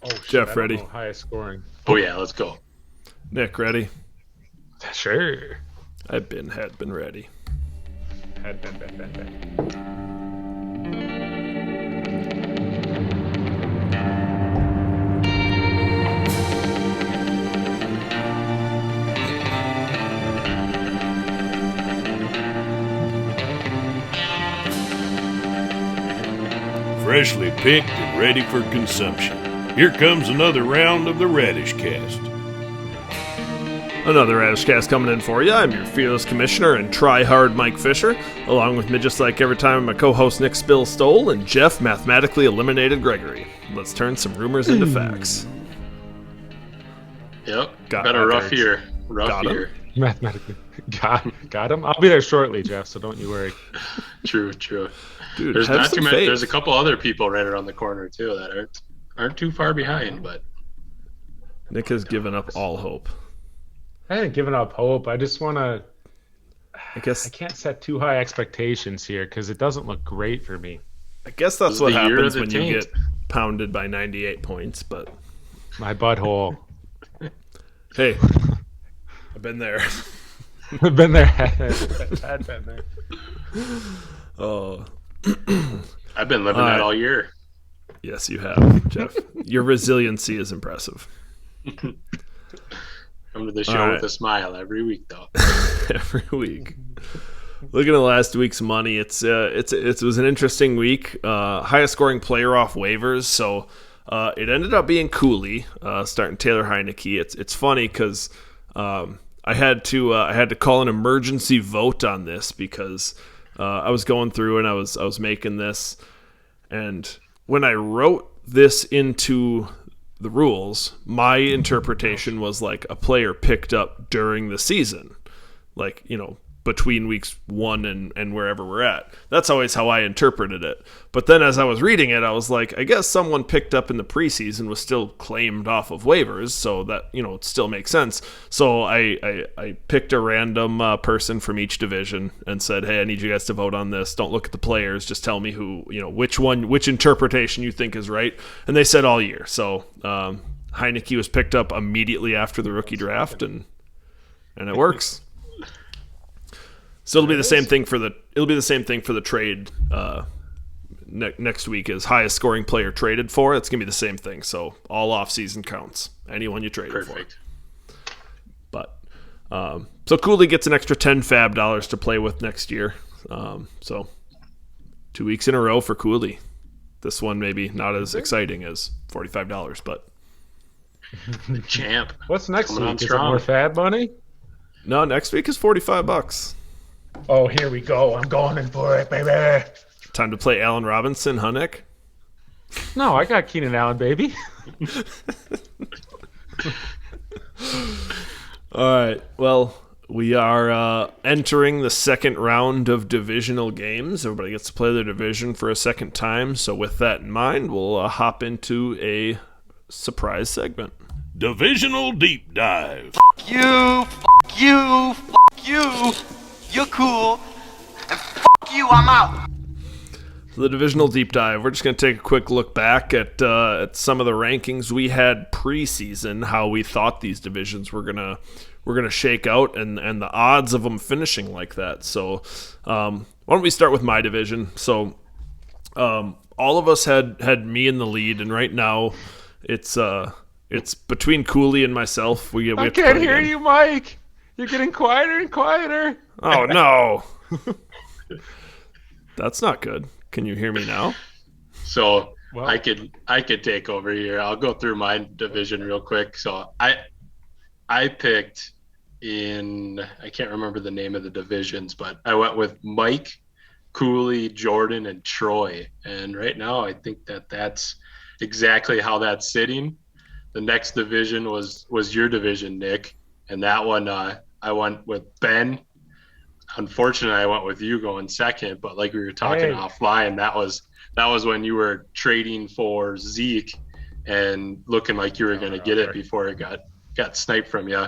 Oh, shit, Jeff, I don't ready? know highest scoring. Oh yeah, let's go. Nick, ready? Sure. Had been ready. Ben. Freshly picked and ready for consumption. Here comes another round of the Radishcast. Another Radishcast coming in for you. I'm your fearless commissioner and try-hard Mike Fisher, along with me just like every time my co-host Nick Spill stole and Jeff mathematically eliminated Gregory. Let's turn some rumors into facts. Yep. Got Been it. a rough year. Got him. Year. Mathematically. Got him. I'll be there shortly, Jeff, so don't you worry. True. Dude, There's have not some too many. faith. There's a couple other people right around the corner too that aren't too far behind, but Nick has given up all hope. I haven't given up hope. I just want to... I guess I can't set too high expectations here because it doesn't look great for me. that's This is what the year happens of the when you taint. get pounded by 98 points, but My butthole. hey, I've been there. I've been there. I've been there. Oh, I've been living that all year. yes, you have, Jeff. Your resiliency is impressive. Come to the show All right. with a smile every week, though. Every week. Looking at last week's money, it was an interesting week. Highest scoring player off waivers, so it ended up being Cooley, starting Taylor Heineke. It's funny because I had to call an emergency vote on this because I was going through and I was making this, and when I wrote this into the rules, my interpretation was like a player picked up during the season, like, between weeks 1 and wherever we're at. That's always how I interpreted it. But then as I was reading it, I was like, I guess someone picked up in the preseason was still claimed off of waivers, so that, it still makes sense. So I picked a random person from each division and said, hey, I need you guys to vote on this. Don't look at the players. Just tell me which interpretation you think is right. And they said all year. So Heineke was picked up immediately after the rookie draft, and it works. So it'll be the same thing for the trade next week is highest scoring player traded for. It's gonna be the same thing. So all off season counts. Anyone you traded Perfect. for. But so Cooley gets an extra $10 fab to play with next year. So 2 weeks in a row for Cooley. This one maybe not as exciting as $45, but The champ. What's next Coming on week? Is it strong. more fab money? no, next week is $45. Oh, here we go. I'm going in for it, baby. Time to play Allen Robinson, huh, Nick? No, I got Keenan Allen, baby. All right. Well, we are entering the second round of divisional games. Everybody gets to play their division for a second time. So with that in mind, we'll hop into a surprise segment. Divisional Deep Dive. You, you're cool, and you, I'm out. For the divisional deep dive, we're just going to take a quick look back at some of the rankings we had preseason, how we thought these divisions were gonna shake out, and the odds of them finishing like that. So why don't we start with my division? So all of us had me in the lead, and right now it's between Cooley and myself. We I have to can't play hear again. you, Mike. You're getting quieter and quieter. Oh no. That's not good. Can you hear me now? So Well- I could take over here. I'll go through my division real quick. So I picked I can't remember the name of the divisions, but I went with Mike, Cooley, Jordan, and Troy. And right now I think that's exactly how that's sitting. The next division was your division, Nick, and that one I went with Ben. Unfortunately, I went with you going second, but like we were talking offline, that was when you were trading for Zeke and looking like you were going to get it before it got sniped from you.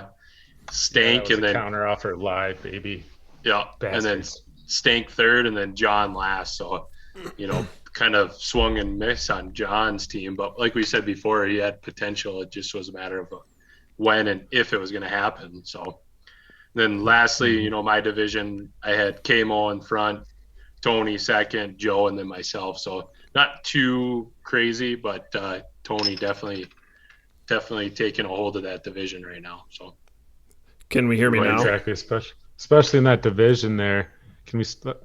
Stank, and then counter offer live, baby. yeah, and then Bastards. Stank third, and then John last. So, kind of swung and missed on John's team. But like we said before, he had potential. It just was a matter of when and if it was going to happen. So then lastly, my division, I had Kamo in front, Tony second, Joe, and then myself. So not too crazy, but Tony definitely taking a hold of that division right now. So can we hear me now? Exactly, especially in that division there.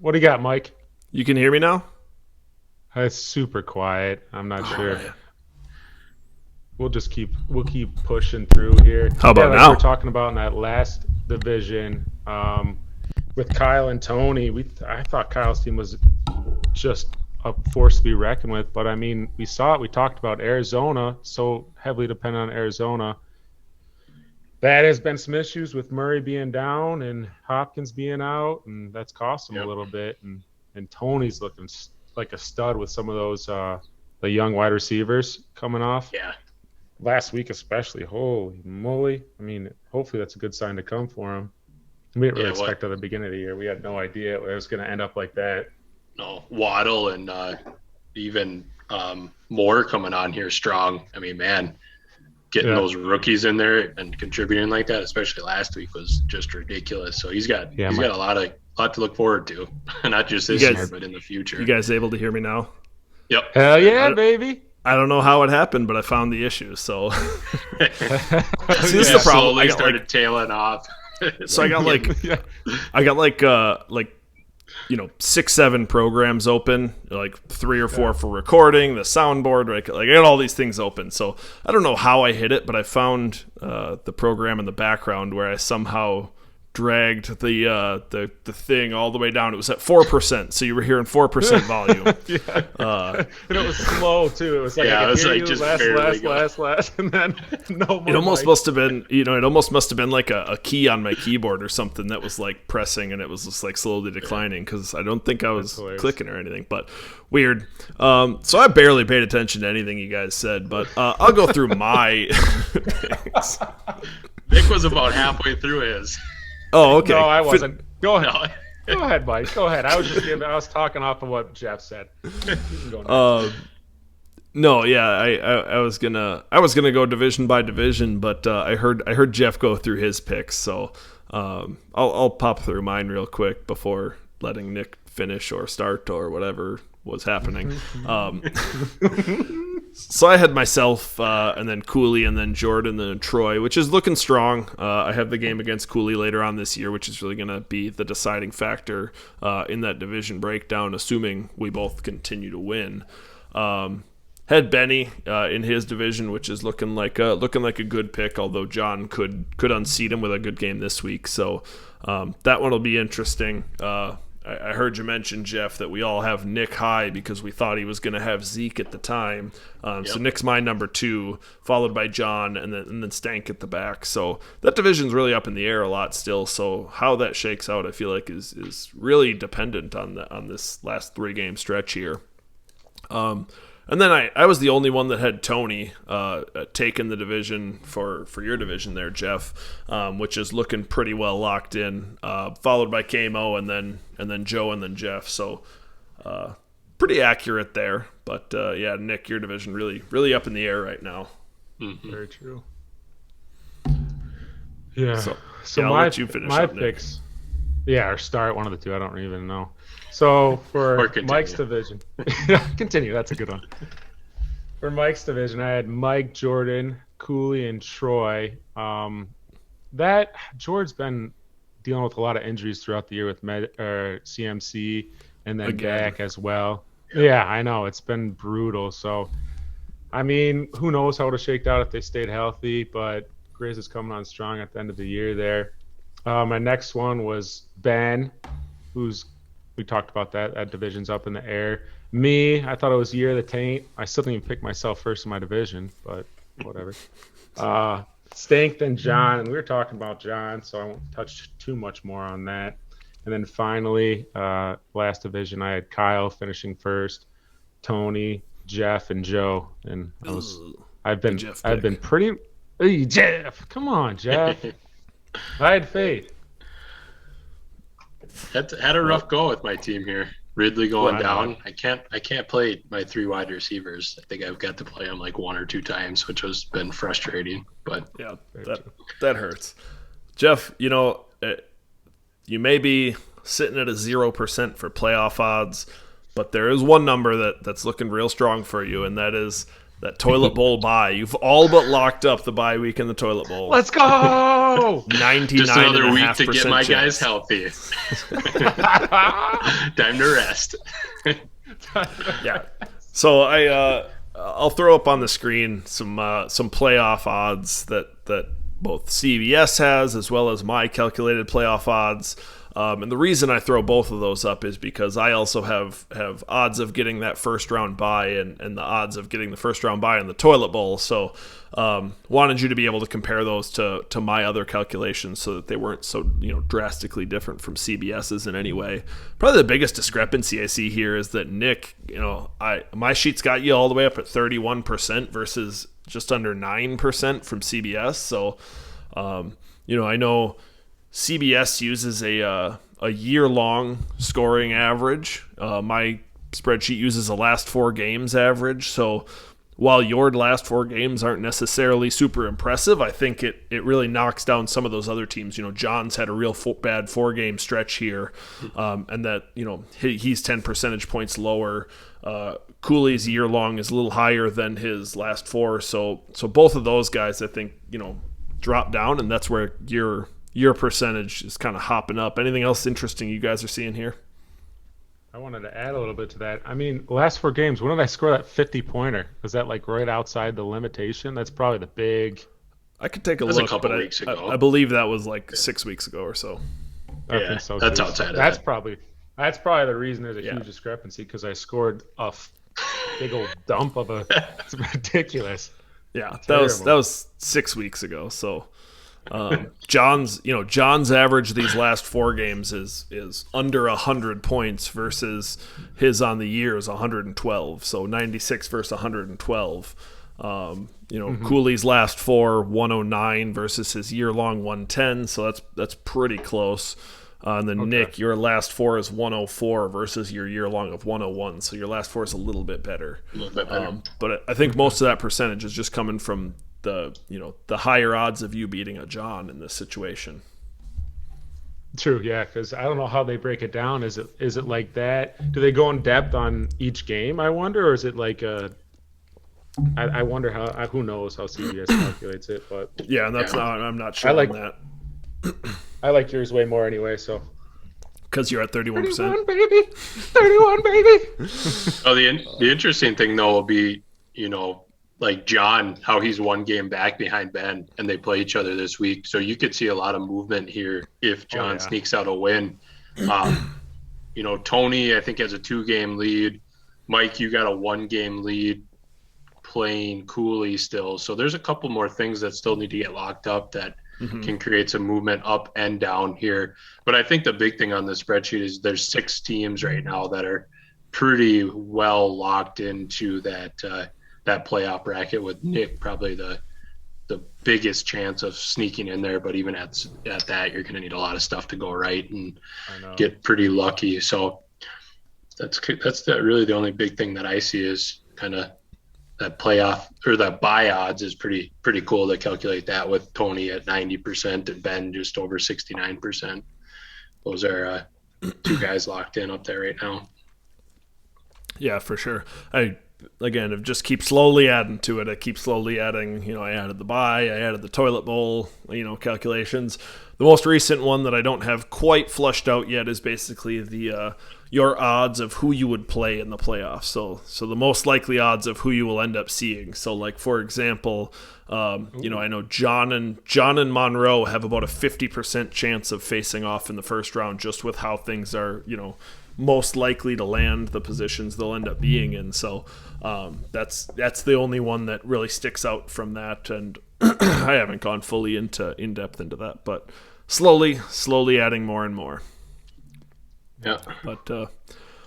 What do you got, Mike? You can hear me now? It's super quiet. I'm not sure. Man. We'll keep pushing through here. How about like now? We're talking about in that last division with Kyle and Tony. I thought Kyle's team was just a force to be reckoned with, but I mean, we saw it. We talked about Arizona, so heavily dependent on Arizona. That has been some issues with Murray being down and Hopkins being out, and that's cost him a little bit. And Tony's looking like a stud with some of those the young wide receivers coming off. Yeah. Last week especially, holy moly. I mean, hopefully that's a good sign to come for him. We didn't really expect at the beginning of the year. We had no idea it was going to end up like that. No, Waddle and even Moore coming on here strong. I mean, man, getting those rookies in there and contributing like that, especially last week, was just ridiculous. So he's got a lot to look forward to, not just this year, but in the future. You guys able to hear me now? Yep. Hell yeah, baby. I don't know how it happened, but I found the issue. So this is the problem. Slowly started tailing off. So I got like 6-7 programs open, like 3 or 4 for recording, the soundboard, like I got all these things open. So I don't know how I hit it, but I found the program in the background where I somehow dragged the thing all the way down. It was at 4%, so you were hearing 4% volume. And it was slow too. It was like it was like just last, and then no more. It almost must have been, like a key on my keyboard or something that was like pressing, and it was just like slowly declining because I don't think I was clicking or anything. But weird. So I barely paid attention to anything you guys said, but I'll go through my picks. Nick was about halfway through his. Oh, okay. No, I wasn't. Go ahead. Go ahead, Mike. Go ahead. I was talking off of what Jeff said. No, yeah, I was gonna go division by division, but I heard Jeff go through his picks, so I'll pop through mine real quick before letting Nick finish or start or whatever was happening. So I had myself, and then Cooley, and then Jordan, and then Troy, which is looking strong. I have the game against Cooley later on this year, which is really going to be the deciding factor in that division breakdown, assuming we both continue to win. Had Benny in his division, which is looking like a good pick, although John could unseat him with a good game this week. So that one will be interesting. I heard you mention, Jeff, that we all have Nick high because we thought he was going to have Zeke at the time. So Nick's my number 2, followed by John, and then Stank at the back. So that division's really up in the air a lot still. So how that shakes out, I feel like is really dependent on this last 3-game stretch here. And then I was the only one that had Tony taking the division for your division there, Jeff, which is looking pretty well locked in, followed by Kamo and then Joe and then Jeff. So pretty accurate there. But yeah, Nick, your division really up in the air right now. Mm-hmm. Very true. Yeah. So I'll my let you finish my up, picks. Yeah, or start one of the two. I don't even know. So for Mike's division, continue. That's a good one. For Mike's division, I had Mike, Jordan, Cooley, and Troy. That George's been dealing with a lot of injuries throughout the year with CMC and then Dak as well. Yeah, I know it's been brutal. So, I mean, who knows how it would have shaked out if they stayed healthy? But Grizz is coming on strong at the end of the year there. My next one was Ben, we talked about that division's up in the air. Me, I thought it was year of the taint. I still didn't even pick myself first in my division, but whatever. Stank, then John, and we were talking about John, so I won't touch too much more on that. And then finally, last division, I had Kyle finishing first, Tony, Jeff, and Joe, and I've been pretty. Hey, Jeff, come on, Jeff. I had faith. Had a rough go with my team here. Ridley going down. I can't play my 3 wide receivers. I think I've got to play them like 1 or 2 times, which has been frustrating. But yeah, that hurts. Jeff, you may be sitting at a 0% for playoff odds, but there is one number that's looking real strong for you, and that is that toilet bowl bye. You've all but locked up the bye week in the toilet bowl. Let's go! 99.5% just another week to get my chance. guys healthy. Time to rest. Yeah. So I'll throw up on the screen some playoff odds that both CBS has as well as my calculated playoff odds. And the reason I throw both of those up is because I also have odds of getting that first round bye and the odds of getting the first round bye in the toilet bowl. So wanted you to be able to compare those to my other calculations so that they weren't so drastically different from CBS's in any way. Probably the biggest discrepancy I see here is that Nick, my sheet's got you all the way up at 31% versus just under 9% from CBS. So I know CBS uses a year-long scoring average. My spreadsheet uses a last 4 games average. So while your last 4 games aren't necessarily super impressive, I think it really knocks down some of those other teams. John's had a real bad 4-game stretch here, and that he's 10 percentage points lower. Cooley's year-long is a little higher than his last 4. So both of those guys, I think, drop down, and that's where your percentage is kind of hopping up. Anything else interesting you guys are seeing here? I wanted to add a little bit to that. I mean, last 4 games, when did I score that 50-pointer? Was that like right outside the limitation? That's probably the big... I could take a look, look, a couple but weeks ago. I believe that was like 6 weeks ago or so. I think so that's too. outside of that's that. probably the reason there's a huge discrepancy, because I scored a big old dump of a... It's ridiculous. Yeah, that was 6 weeks ago, so... John's average these last 4 games is under 100 points versus his on the year is 112, so 96 versus 112. Cooley's last 4 109 versus his year-long 110, so that's pretty close. And then Nick, your last 4 is 104 versus your year-long of 101, so your last 4 is a little bit better. But I think most of that percentage is just coming from the higher odds of you beating a John in this situation. True, yeah, because I don't know how they break it down. Is it like that? Do they go in depth on each game, I wonder, or is it like I wonder who knows how CBS calculates it, but yeah, and I'm not sure on that. I like yours way more anyway, so. Because you're at 31%. 31 baby, 31 baby. Oh, the interesting thing though will be like John, how he's 1 game back behind Ben, and they play each other this week. So you could see a lot of movement here if John sneaks out a win. Tony, I think, has a 2-game lead. Mike, you got a 1-game lead playing Cooley still. So there's a couple more things that still need to get locked up that can create some movement up and down here. But I think the big thing on the spreadsheet is there's 6 teams right now that are pretty well locked into that playoff bracket, with Nick probably the biggest chance of sneaking in there. But even at that, you're going to need a lot of stuff to go right and get pretty lucky. So that's really the only big thing that I see is kind of that playoff or that buy odds is pretty cool to calculate that with Tony at 90% and Ben just over 69%. Those are 2 guys locked in up there right now. Yeah, for sure. Again, just keep slowly adding to it. I keep slowly adding, I added the buy, I added the toilet bowl, calculations. The most recent one that I don't have quite flushed out yet is basically the your odds of who you would play in the playoffs. So the most likely odds of who you will end up seeing. So like, for example, I know John and Monroe have about a 50% chance of facing off in the first round, just with how things are, most likely to land the positions they'll end up being in. So that's the only one that really sticks out from that, and I haven't gone fully in depth into that, but slowly adding more and more. Yeah. But all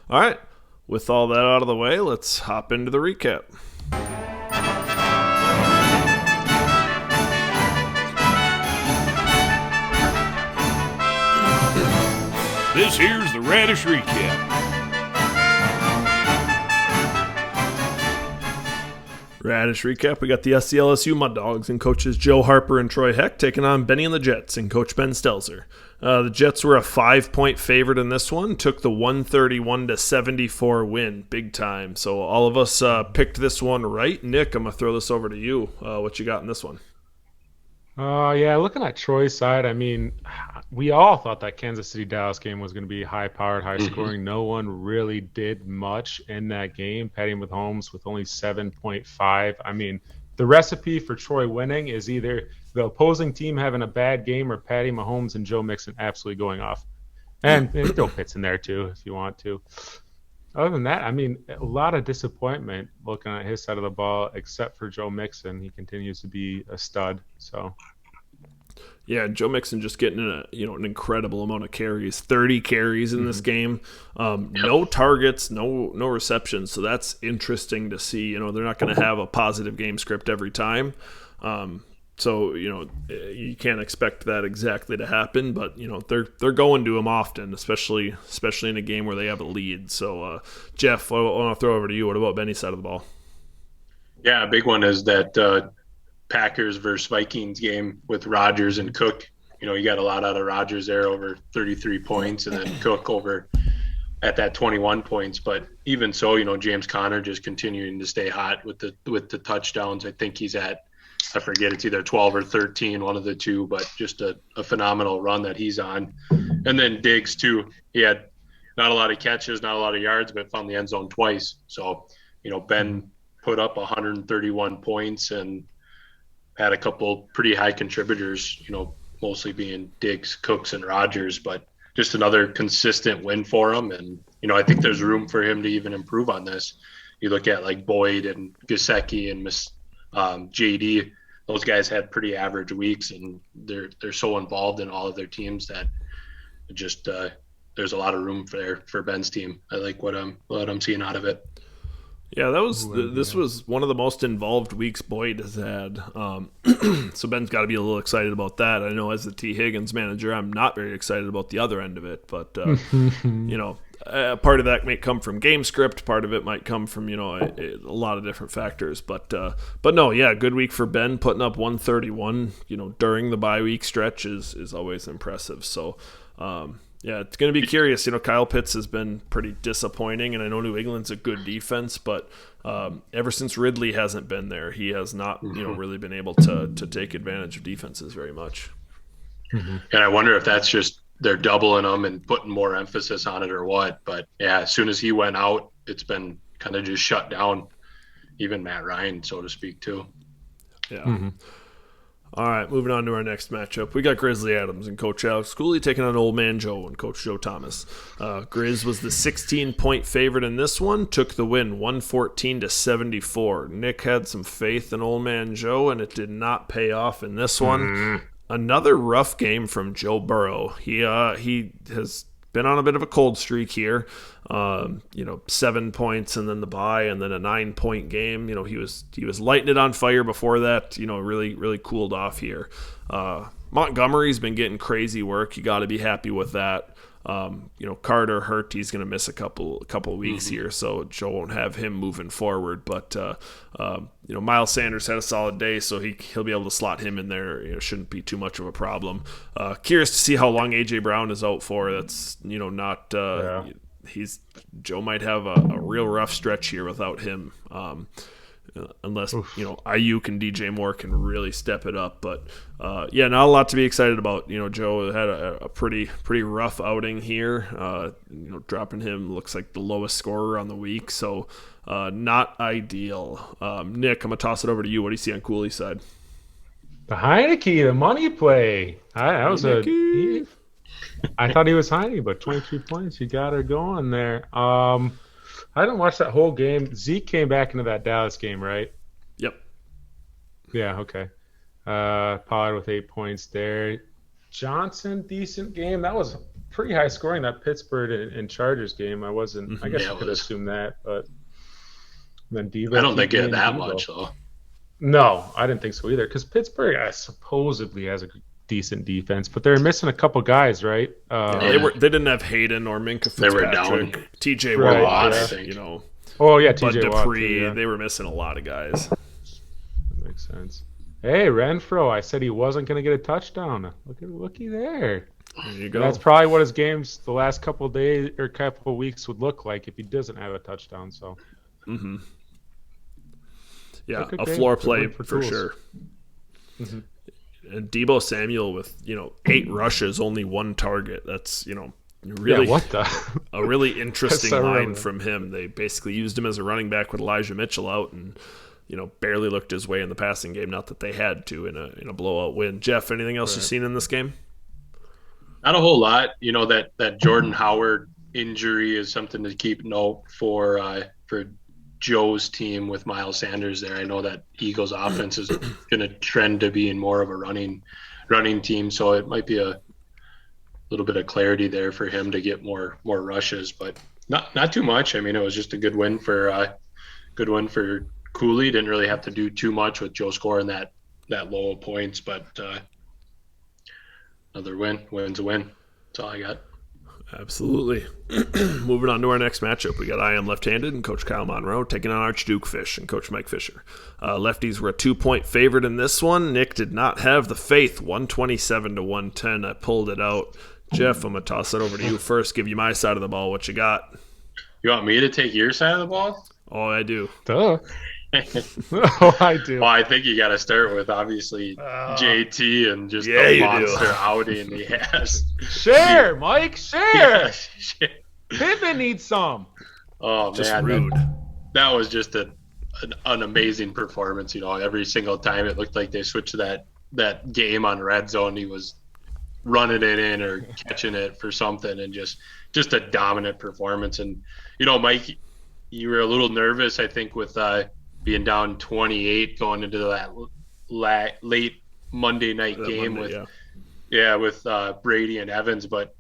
right, with all that out of the way, let's hop into the recap. This here's the Radish Recap. Radish recap. We got the SCLSU Mud Dogs and coaches Joe Harper and Troy Heck taking on Benny and the Jets and Coach Ben Stelzer. The Jets were a 5-point favorite in this one, took the 131-74 win, big time. So all of us picked this one right. Nick, I'm going to throw this over to you. What you got in this one? Yeah, looking at Troy's side, I mean, we all thought that Kansas City-Dallas game was going to be high-powered, high-scoring. No one really did much in that game. Patty Mahomes with only 7.5. I mean, the recipe for Troy winning is either the opposing team having a bad game or Patty Mahomes and Joe Mixon absolutely going off. And throw Pitts in there, too, if you want to. Other than that, I mean, a lot of disappointment looking at his side of the ball, except for Joe Mixon. He continues to be a stud. So, yeah, Joe Mixon just getting an incredible amount of carries, 30 carries in this game. No targets, no receptions. So that's interesting to see. You know, they're not going to have a positive game script every time. So, you know, you can't expect that exactly to happen, but, you know, they're going to him often, especially in a game where they have a lead. So, Jeff, I want to throw over to you. What about Benny's side of the ball? Yeah, a big one is that Packers versus Vikings game with Rodgers and Cook. You know, you got a lot out of Rodgers there, over 33 points, and then Cook over at that 21 points. But even so, you know, James Conner just continuing to stay hot with the touchdowns. I think he's at, I forget, it's either 12 or 13, one of the two, but just a phenomenal run that he's on. And then Diggs, too. He had not a lot of catches, not a lot of yards, but found the end zone twice. So, you know, Ben put up 131 points and had a couple pretty high contributors, you know, mostly being Diggs, Cooks, and Rodgers, but just another consistent win for him. And, you know, I think there's room for him to even improve on this. You look at like Boyd and Gesicki and JD, those guys had pretty average weeks, and they're so involved in all of their teams that just there's a lot of room for Ben's team. I like what I'm seeing out of it. Yeah, this was one of the most involved weeks Boyd has had. So Ben's got to be a little excited about that. I know as the T. Higgins manager, I'm not very excited about the other end of it, but you know, part of that may come from game script. Part of it might come from, you know, a lot of different factors. But no, yeah, good week for Ben, putting up 131. You know, during the bye week stretch is always impressive. So. Yeah, it's going to be curious. You know, Kyle Pitts has been pretty disappointing, and I know New England's a good defense, but ever since Ridley hasn't been there, he has not, you know, really been able to take advantage of defenses very much. And I wonder if that's just they're doubling them and putting more emphasis on it or what. But yeah, as soon as he went out, it's been kind of just shut down. Even Matt Ryan, so to speak, too. Yeah. All right, moving on to our next matchup. We got Grizzly Adams and Coach Alex Cooley taking on Old Man Joe and Coach Joe Thomas. Grizz was the 16-point favorite in this one, took the win 114-74. Nick had some faith in Old Man Joe, and it did not pay off in this one. Another rough game from Joe Burrow. He has been on a bit of a cold streak here. 7 points and then the bye and then a 9-point game. You know, he was lighting it on fire before that. You know, really cooled off here. Montgomery's been getting crazy work. You got to be happy with that. Carter hurt. He's going to miss a couple weeks here, so Joe won't have him moving forward. But Miles Sanders had a solid day, so he'll be able to slot him in there. You know, shouldn't be too much of a problem. Curious to see how long AJ Brown is out for. That's not. Joe might have a real rough stretch here without him. Unless Ayuk and DJ Moore can really step it up, but not a lot to be excited about. You know, Joe had a pretty rough outing here. Dropping him looks like the lowest scorer on the week, so not ideal. Nick, I'm gonna toss it over to you. What do you see on Cooley's side? The Heineke, the money play. I thought he was Heineke, but 23 points. You got her going there. I didn't watch that whole game. Zeke came back into that Dallas game, right? Yep. Yeah, okay. Pollard with 8 points there. Johnson, decent game. That was pretty high scoring, that Pittsburgh and Chargers game. I guess you could assume that, but then Devo. I don't think it had that much, though. No, I didn't think so either, because Pittsburgh supposedly has a decent defense, but they're missing a couple guys, right? They didn't have Hayden or Minka Fitzpatrick. They were down. TJ Watt, I think. Oh yeah, Bud TJ Dupree. Watt, yeah. They were missing a lot of guys. Makes sense. Hey, Renfro, I said he wasn't going to get a touchdown. Looky there. There you go. And that's probably what his games the last couple of days or couple of weeks would look like if he doesn't have a touchdown. So, yeah, a floor play for sure. Mm-hmm. And Deebo Samuel with 8 rushes, only 1 target. That's really a really interesting line from him. They basically used him as a running back with Elijah Mitchell out, and barely looked his way in the passing game. Not that they had to in a blowout win. Jeff, anything else you've seen in this game? Not a whole lot. That Jordan Howard injury is something to keep note for Joe's team with Miles Sanders there. I know that Eagles offense is going to trend to being more of a running team, so it might be a little bit of clarity there for him to get more rushes, but not too much. I mean, it was just a good win for Cooley. Didn't really have to do too much with Joe scoring that low of points, but another win's a win. That's all I got. Absolutely. Moving on to our next matchup, we got I Am Left-Handed and Coach Kyle Monroe taking on Archduke Fish and Coach Mike Fisher. Lefties were a 2-point favorite in this one. Nick did not have the faith, 127-110. I pulled it out. Jeff, I'm going to toss it over to you first, give you my side of the ball. What you got? You want me to take your side of the ball? Oh, I do. Duh. Oh, I do. Well, I think you got to start with obviously JT and just the monster outing he has. Share, Mike, share. Yeah. Pittman needs some. Oh just man, rude. That was just an amazing performance. Every single time it looked like they switched to that game on red zone, he was running it in or catching it for something, and just a dominant performance. And Mike, you were a little nervous, I think, with being down 28 going into that late Monday night game with Brady and Evans, but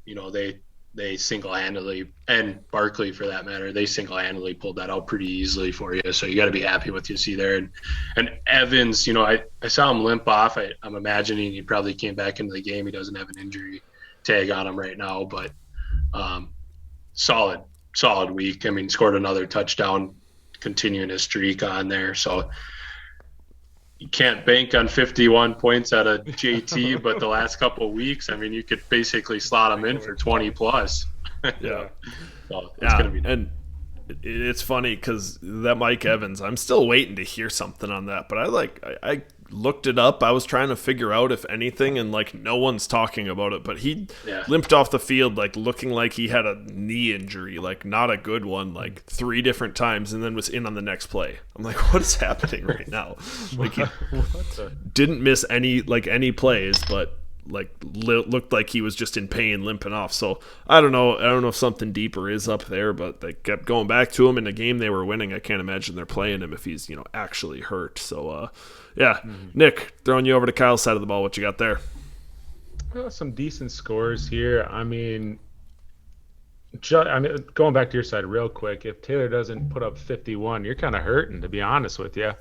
they single-handedly, and Barkley for that matter, they single-handedly pulled that out pretty easily for you. So you got to be happy with what you see there. And Evans, I saw him limp off. I'm imagining he probably came back into the game. He doesn't have an injury tag on him right now, but solid week. I mean, scored another touchdown, continuing his streak on there. So you can't bank on 51 points out of JT, but the last couple of weeks, I mean, you could basically slot him in for 20 plus. Yeah. So it's going to be. And it's funny because that Mike Evans, I'm still waiting to hear something on that, but I looked it up. I was trying to figure out if anything, and no one's talking about it, but he limped off the field looking like he had a knee injury, not a good one, 3 different times, and then was in on the next play. I'm like, what is happening right now? He didn't miss any plays, but looked like he was just in pain, limping off. So I don't know if something deeper is up there, but they kept going back to him in a game they were winning. I can't imagine they're playing him if he's actually hurt. So Nick, throwing you over to Kyle's side of the ball. What you got there? Well, some decent scores here. I mean, going back to your side real quick, if Taylor doesn't put up 51, you're kind of hurting, to be honest with you.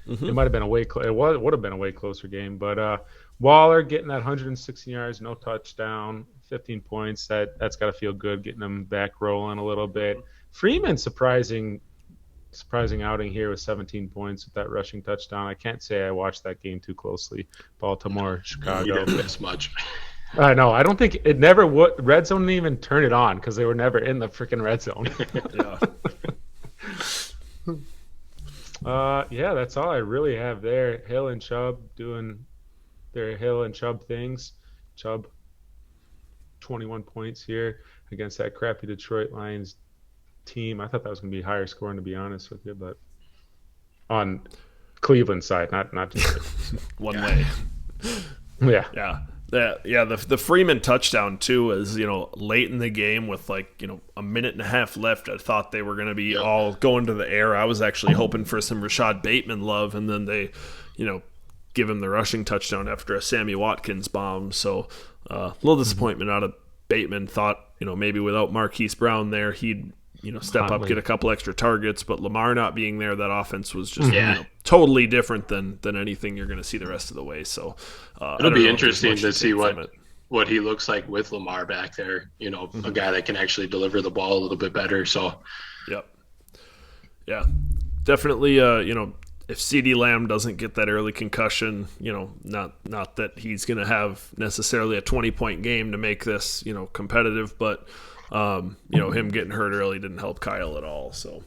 Mm-hmm. It might have been would have been a way closer game, but Waller getting that 116 yards, no touchdown, 15 points. That's got to feel good, getting them back rolling a little bit. Freeman surprising outing here with 17 points with that rushing touchdown. I can't say I watched that game too closely. Baltimore, Chicago. You didn't miss much. I know. I don't think it never would. Red Zone didn't even turn it on because they were never in the freaking red zone. Yeah. That's all I really have there. Hill and Chubb doing their Hill and Chubb things. Chubb, 21 points here against that crappy Detroit Lions team. I thought that was going to be higher scoring, to be honest with you, but on Cleveland side, not just one way. Yeah. The Freeman touchdown too is late in the game with a minute and a half left. I thought they were going to be all going to the air. I was actually hoping for some Rashad Bateman love, and then they give him the rushing touchdown after a Sammy Watkins bomb. So a little disappointment out of Bateman. Thought maybe without Marquise Brown there he'd step up, get a couple extra targets, but Lamar not being there, that offense was just totally different than anything you're going to see the rest of the way. So it'll be interesting to see what he looks like with Lamar back there. A guy that can actually deliver the ball a little bit better. So definitely. CeeDee Lamb doesn't get that early concussion, not that he's going to have necessarily a 20-point game to make this, competitive, but, him getting hurt early didn't help Kyle at all. So,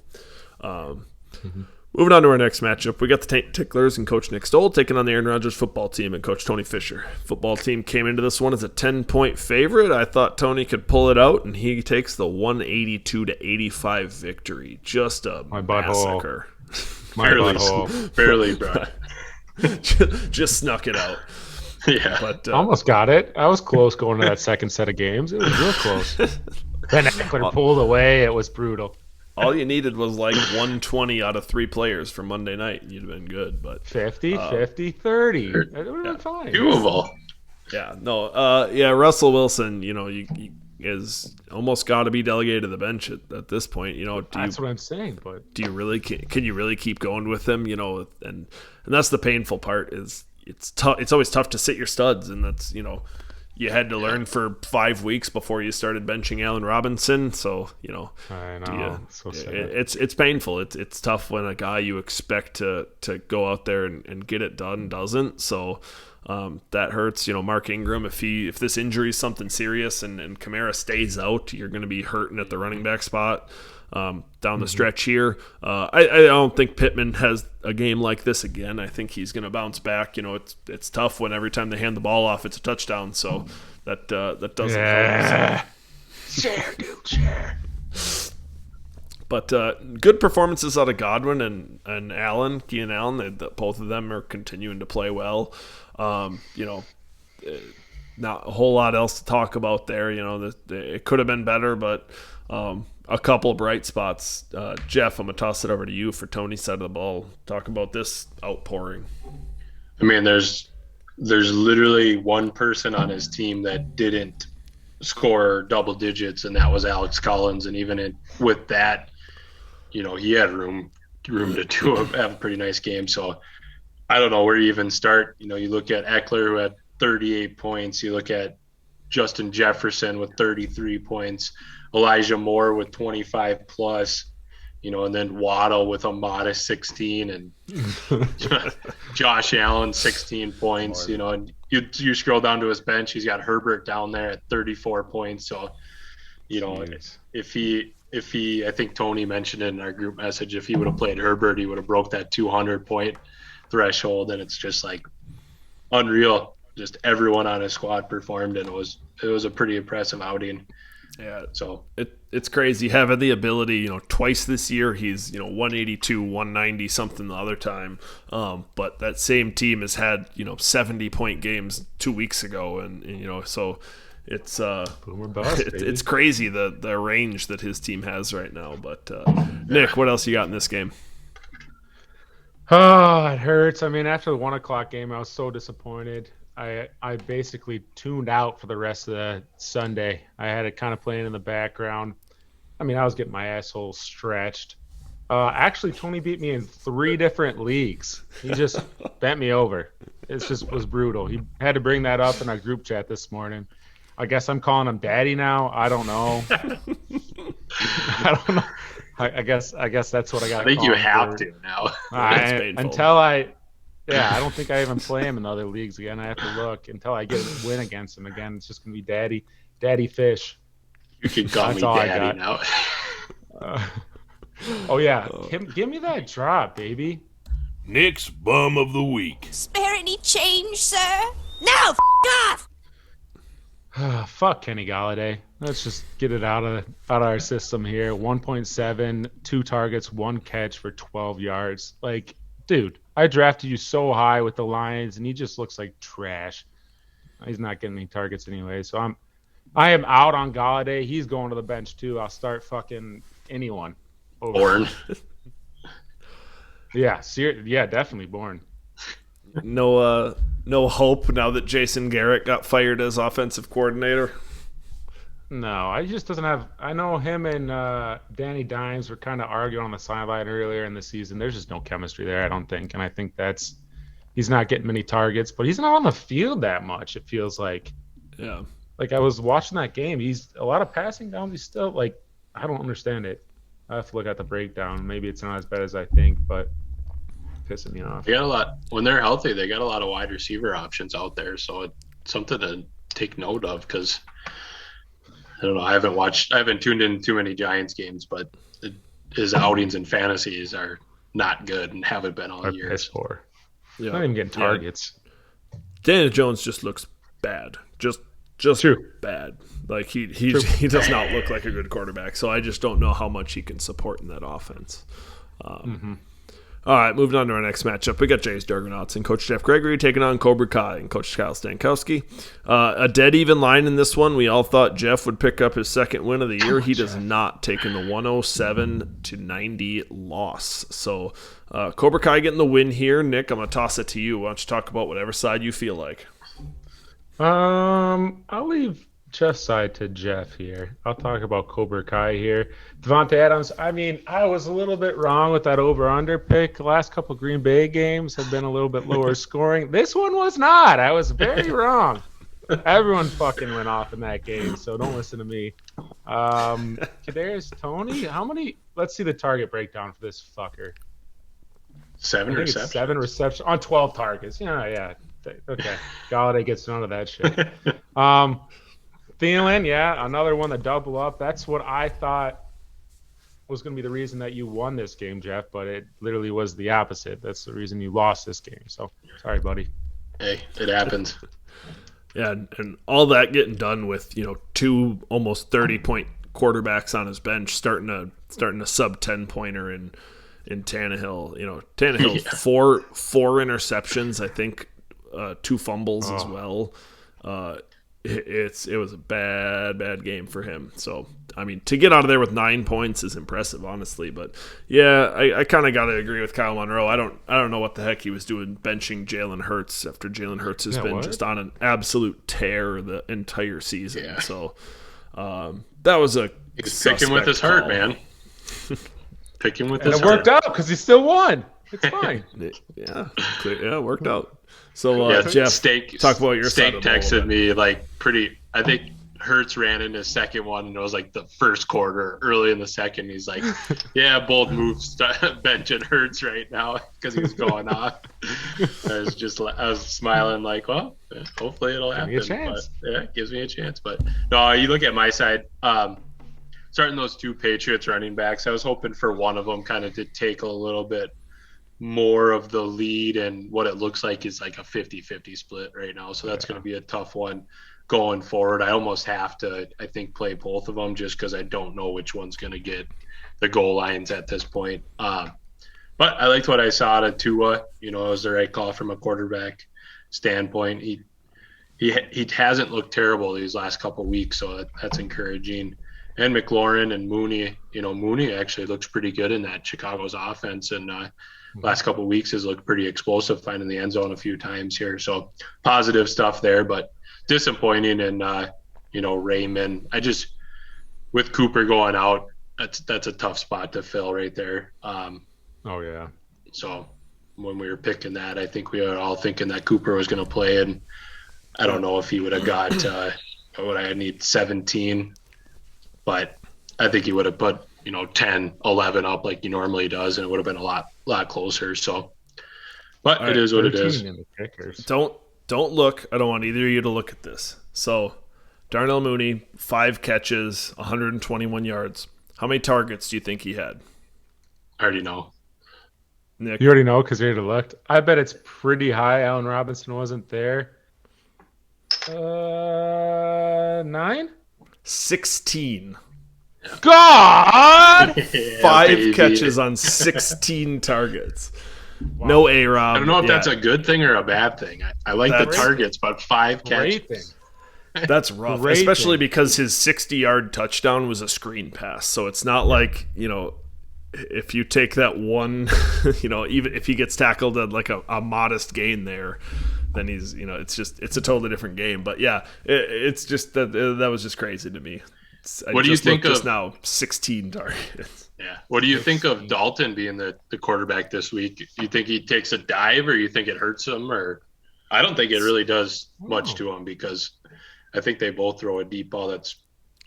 moving on to our next matchup, we got the Ticklers and Coach Nick Stoll taking on the Aaron Rodgers football team and Coach Tony Fisher. Football team came into this one as a 10-point favorite. I thought Tony could pull it out, and he takes the 182-85 victory. Just a massacre. Barely, bro. just snuck it out. Yeah, but almost got it. I was close going to that second set of games. It was real close. Then Eckler pulled away. It was brutal. All you needed was like 120 out of 3 players for Monday night. You'd have been good, but 50, 30. It would have been fine. Doable. Yeah, no, Russell Wilson, you is almost got to be delegated to the bench at this point. That's what I'm saying. But do you really can you really keep going with him? And that's the painful part is it's tough. It's always tough to sit your studs, and that's you had to learn for 5 weeks before you started benching Allen Robinson. So I know so sad. It's painful. It's tough when a guy you expect to go out there and get it done doesn't. So. That hurts. Mark Ingram, if this injury is something serious and Kamara stays out, you're going to be hurting at the running back spot down the stretch here. I don't think Pittman has a game like this again. I think he's going to bounce back. It's tough when every time they hand the ball off, it's a touchdown. So that doesn't help. Share. But good performances out of Godwin and Allen, Keenan Allen. Both of them are continuing to play well. Not a whole lot else to talk about there. It could have been better, but a couple of bright spots. Jeff, I'm going to toss it over to you for Tony's side of the ball. Talk about this outpouring. I mean, there's literally one person on his team that didn't score double digits, and that was Alex Collins. And even with that, he had room to have a pretty nice game. So I don't know where you even start. You look at Eckler, who had 38 points. You look at Justin Jefferson with 33 points, Elijah Moore with 25 plus, and then Waddle with a modest 16, and Josh Allen 16 points. And you scroll down to his bench, he's got Herbert down there at 34 points. So, if he, I think Tony mentioned it in our group message, if he would have played Herbert, he would have broke that 200-point threshold, and it's just like unreal. Just everyone on his squad performed, and it was a pretty impressive outing. Yeah, so it's crazy having the ability. Twice this year he's 182, 190 something the other time. But that same team has had 70-point games 2 weeks ago, and so it's boomer bust, it's crazy the range that his team has right now. But Nick, what else you got in this game? Oh, it hurts. I mean, after the 1 o'clock game, I was so disappointed. I basically tuned out for the rest of the Sunday. I had it kind of playing in the background. I mean, I was getting my asshole stretched. Actually, Tony beat me in 3 different leagues. He just bent me over. It just was brutal. He had to bring that up in our group chat this morning. I guess I'm calling him daddy now. I don't know. I don't know. I guess that's what I got. I think you have to now. I don't think I even play him in other leagues again. I have to look until I get a win against him again. It's just gonna be daddy fish. You can call me daddy now. Oh yeah, give me that drop, baby. Nick's bum of the week. Spare any change, sir? No, off. Fuck Kenny Galladay. Let's just get it out of our system here. 1.7, 2 targets, 1 catch for 12 yards. Like, dude, I drafted you so high with the Lions, and he just looks like trash. He's not getting any targets anyway, so I am out on Galladay. He's going to the bench too. I'll start fucking anyone. Bourne. Yeah, definitely Bourne. No hope now that Jason Garrett got fired as offensive coordinator. No, he just doesn't have. I know him and Danny Dimes were kind of arguing on the sideline earlier in the season. There's just no chemistry there, I don't think, and I think he's not getting many targets, but he's not on the field that much. It feels like. Yeah. Like I was watching that game. He's a lot of passing downs. He's still like, I don't understand it. I have to look at the breakdown. Maybe it's not as bad as I think, but pissing me off. They got a lot when they're healthy. They got a lot of wide receiver options out there, so it's something to take note of. Because I don't know, I haven't tuned in too many Giants games, but his outings and fantasies are not good and haven't been all year. Piss poor. Yeah. Not even getting targets. Daniel Jones just looks bad. Just True. Bad. Like he does not look like a good quarterback. So I just don't know how much he can support in that offense. All right, moving on to our next matchup. We got Jays Juggernaut and Coach Jeff Gregory taking on Cobra Kai and Coach Kyle Stankowski. A dead even line in this one. We all thought Jeff would pick up his second win of the year. He does not, taking the 107-90 loss. So Cobra Kai getting the win here. Nick, I'm going to toss it to you. Why don't you talk about whatever side you feel like? I'll leave Jeff's side to Jeff here. I'll talk about Cobra Kai here. Devontae Adams, I mean, I was a little bit wrong with that over-under pick. The last couple Green Bay games have been a little bit lower scoring. This one was not. I was very wrong. Everyone fucking went off in that game, so don't listen to me. Kadarius Toney, how many? Let's see the target breakdown for this fucker. 7 receptions. 7 receptions on 12 targets. Yeah. Okay. Galladay gets none of that shit. Thielen, yeah, another one to double up. That's what I thought was going to be the reason that you won this game, Jeff, but it literally was the opposite. That's the reason you lost this game. So, sorry, buddy. Hey, it happens. Yeah, and all that getting done with, two almost 30-point quarterbacks on his bench, starting a sub 10-pointer in Tannehill. Tannehill, yeah. four interceptions, I think, 2 fumbles as well. It was a bad game for him. So, I mean, to get out of there with 9 points is impressive, honestly. But yeah, I kind of got to agree with Kyle Monroe. I don't know what the heck he was doing benching Jalen Hurts after Jalen Hurts has been just on an absolute tear the entire season. Yeah. So that was he's picking with his heart, man. Picking with his heart. And it worked out because he still won. It's fine. Yeah, it worked out. So, Jeff, talk about your side of the ball. Texted me I think Hurts ran in his second one, and it was like the first quarter, early in the second. He's like, yeah, bold moves benching Hurts right now because he's going off. I was smiling like, well, hopefully it'll happen. Give me a chance. But, yeah, it gives me a chance. But no, you look at my side, starting those 2 Patriots running backs, I was hoping for one of them kind of to take a little bit more of the lead, and what it looks like is like a 50-50 split right now. So that's going to be a tough one going forward. I almost have to, I think, play both of them just because I don't know which one's going to get the goal lines at this point. But I liked what I saw out of Tua. It was the right call from a quarterback standpoint. He hasn't looked terrible these last couple of weeks, so that's encouraging. And McLaurin and Mooney, Mooney actually looks pretty good in that Chicago's offense, and last couple of weeks has looked pretty explosive, finding the end zone a few times here. So positive stuff there, but disappointing. And, Raymond, with Cooper going out, that's a tough spot to fill right there. Oh yeah. So when we were picking that, I think we were all thinking that Cooper was going to play, and I don't know if he would have got, what I need 17, but I think he would have put, 10, 11 up like he normally does, and it would have been a lot closer. So, but it is what it is. Don't look. I don't want either of you to look at this. So, Darnell Mooney, 5 catches, 121 yards. How many targets do you think he had? I already know. Nick? You already know because you already looked. I bet it's pretty high. Allen Robinson wasn't there. 9? 16. God! 5 catches on 16 targets. Wow. No A-Rob. I don't know if that's a good thing or a bad thing. I like the targets, but 5 catches. That's rough, especially because his 60-yard touchdown was a screen pass. So it's not like, if you take that one, even if he gets tackled at like a modest gain there, then he's, it's a totally different game. But yeah, it's just that was just crazy to me. What do you think of just now 16 targets? Yeah. What do you think of Dalton being the quarterback this week? You think he takes a dive, or you think it hurts him? Or I don't think it really does much to him, because I think they both throw a deep ball that's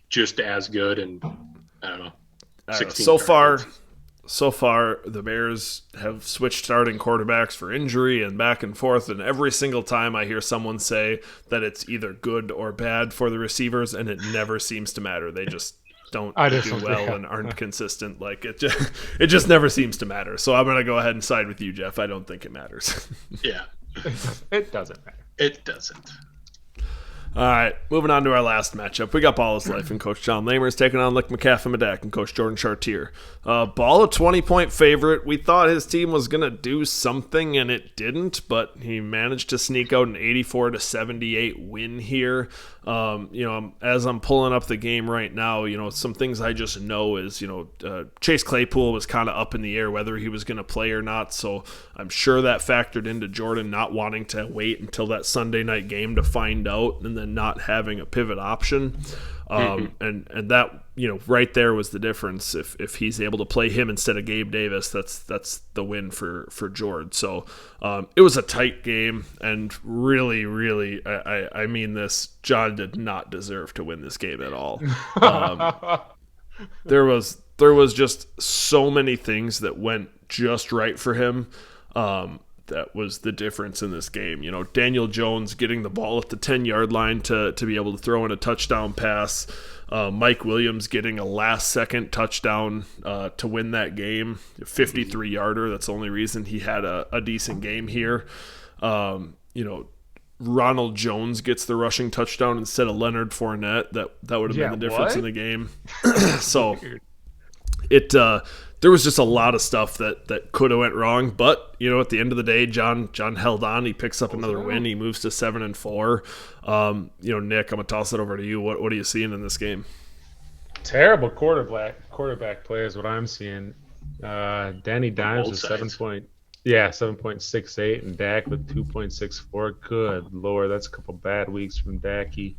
just as good. And I don't know. So far, so far the Bears have switched starting quarterbacks for injury and back and forth, and every single time I hear someone say that it's either good or bad for the receivers, and it never seems to matter. They just don't do well and aren't consistent. Like it just never seems to matter. So I'm going to go ahead and side with you, Jeff. I don't think it matters. Yeah. It doesn't matter. It doesn't. All right, moving on to our last matchup. We got Ball His Life and Coach John Lamers taking on Lick McCaffrey-Medak and Coach Jordan Chartier. Ball a 20-point favorite. We thought his team was going to do something, and it didn't, but he managed to sneak out an 84-78 win here. As I'm pulling up the game right now, some things I just know is, Chase Claypool was kind of up in the air whether he was going to play or not, so I'm sure that factored into Jordan not wanting to wait until that Sunday night game to find out, and then not having a pivot option. And that, right there was the difference. If he's able to play him instead of Gabe Davis, that's the win for George. So it was a tight game, and really, really, I mean this, John did not deserve to win this game at all. There was just so many things that went just right for him. That was the difference in this game. Daniel Jones getting the ball at the 10-yard line to be able to throw in a touchdown pass. Mike Williams getting a last-second touchdown to win that game, a 53-yarder. That's the only reason he had a decent game here. Ronald Jones gets the rushing touchdown instead of Leonard Fournette. That would have been the difference in the game. So there was just a lot of stuff that could have went wrong, but at the end of the day, John held on. He picks up another win. He moves to 7-4. Nick, I'm gonna toss it over to you. What are you seeing in this game? Terrible quarterback play is what I'm seeing. Danny Dimes with 7.68, and Dak with 2.64. Good Lord, that's a couple bad weeks from Dacky.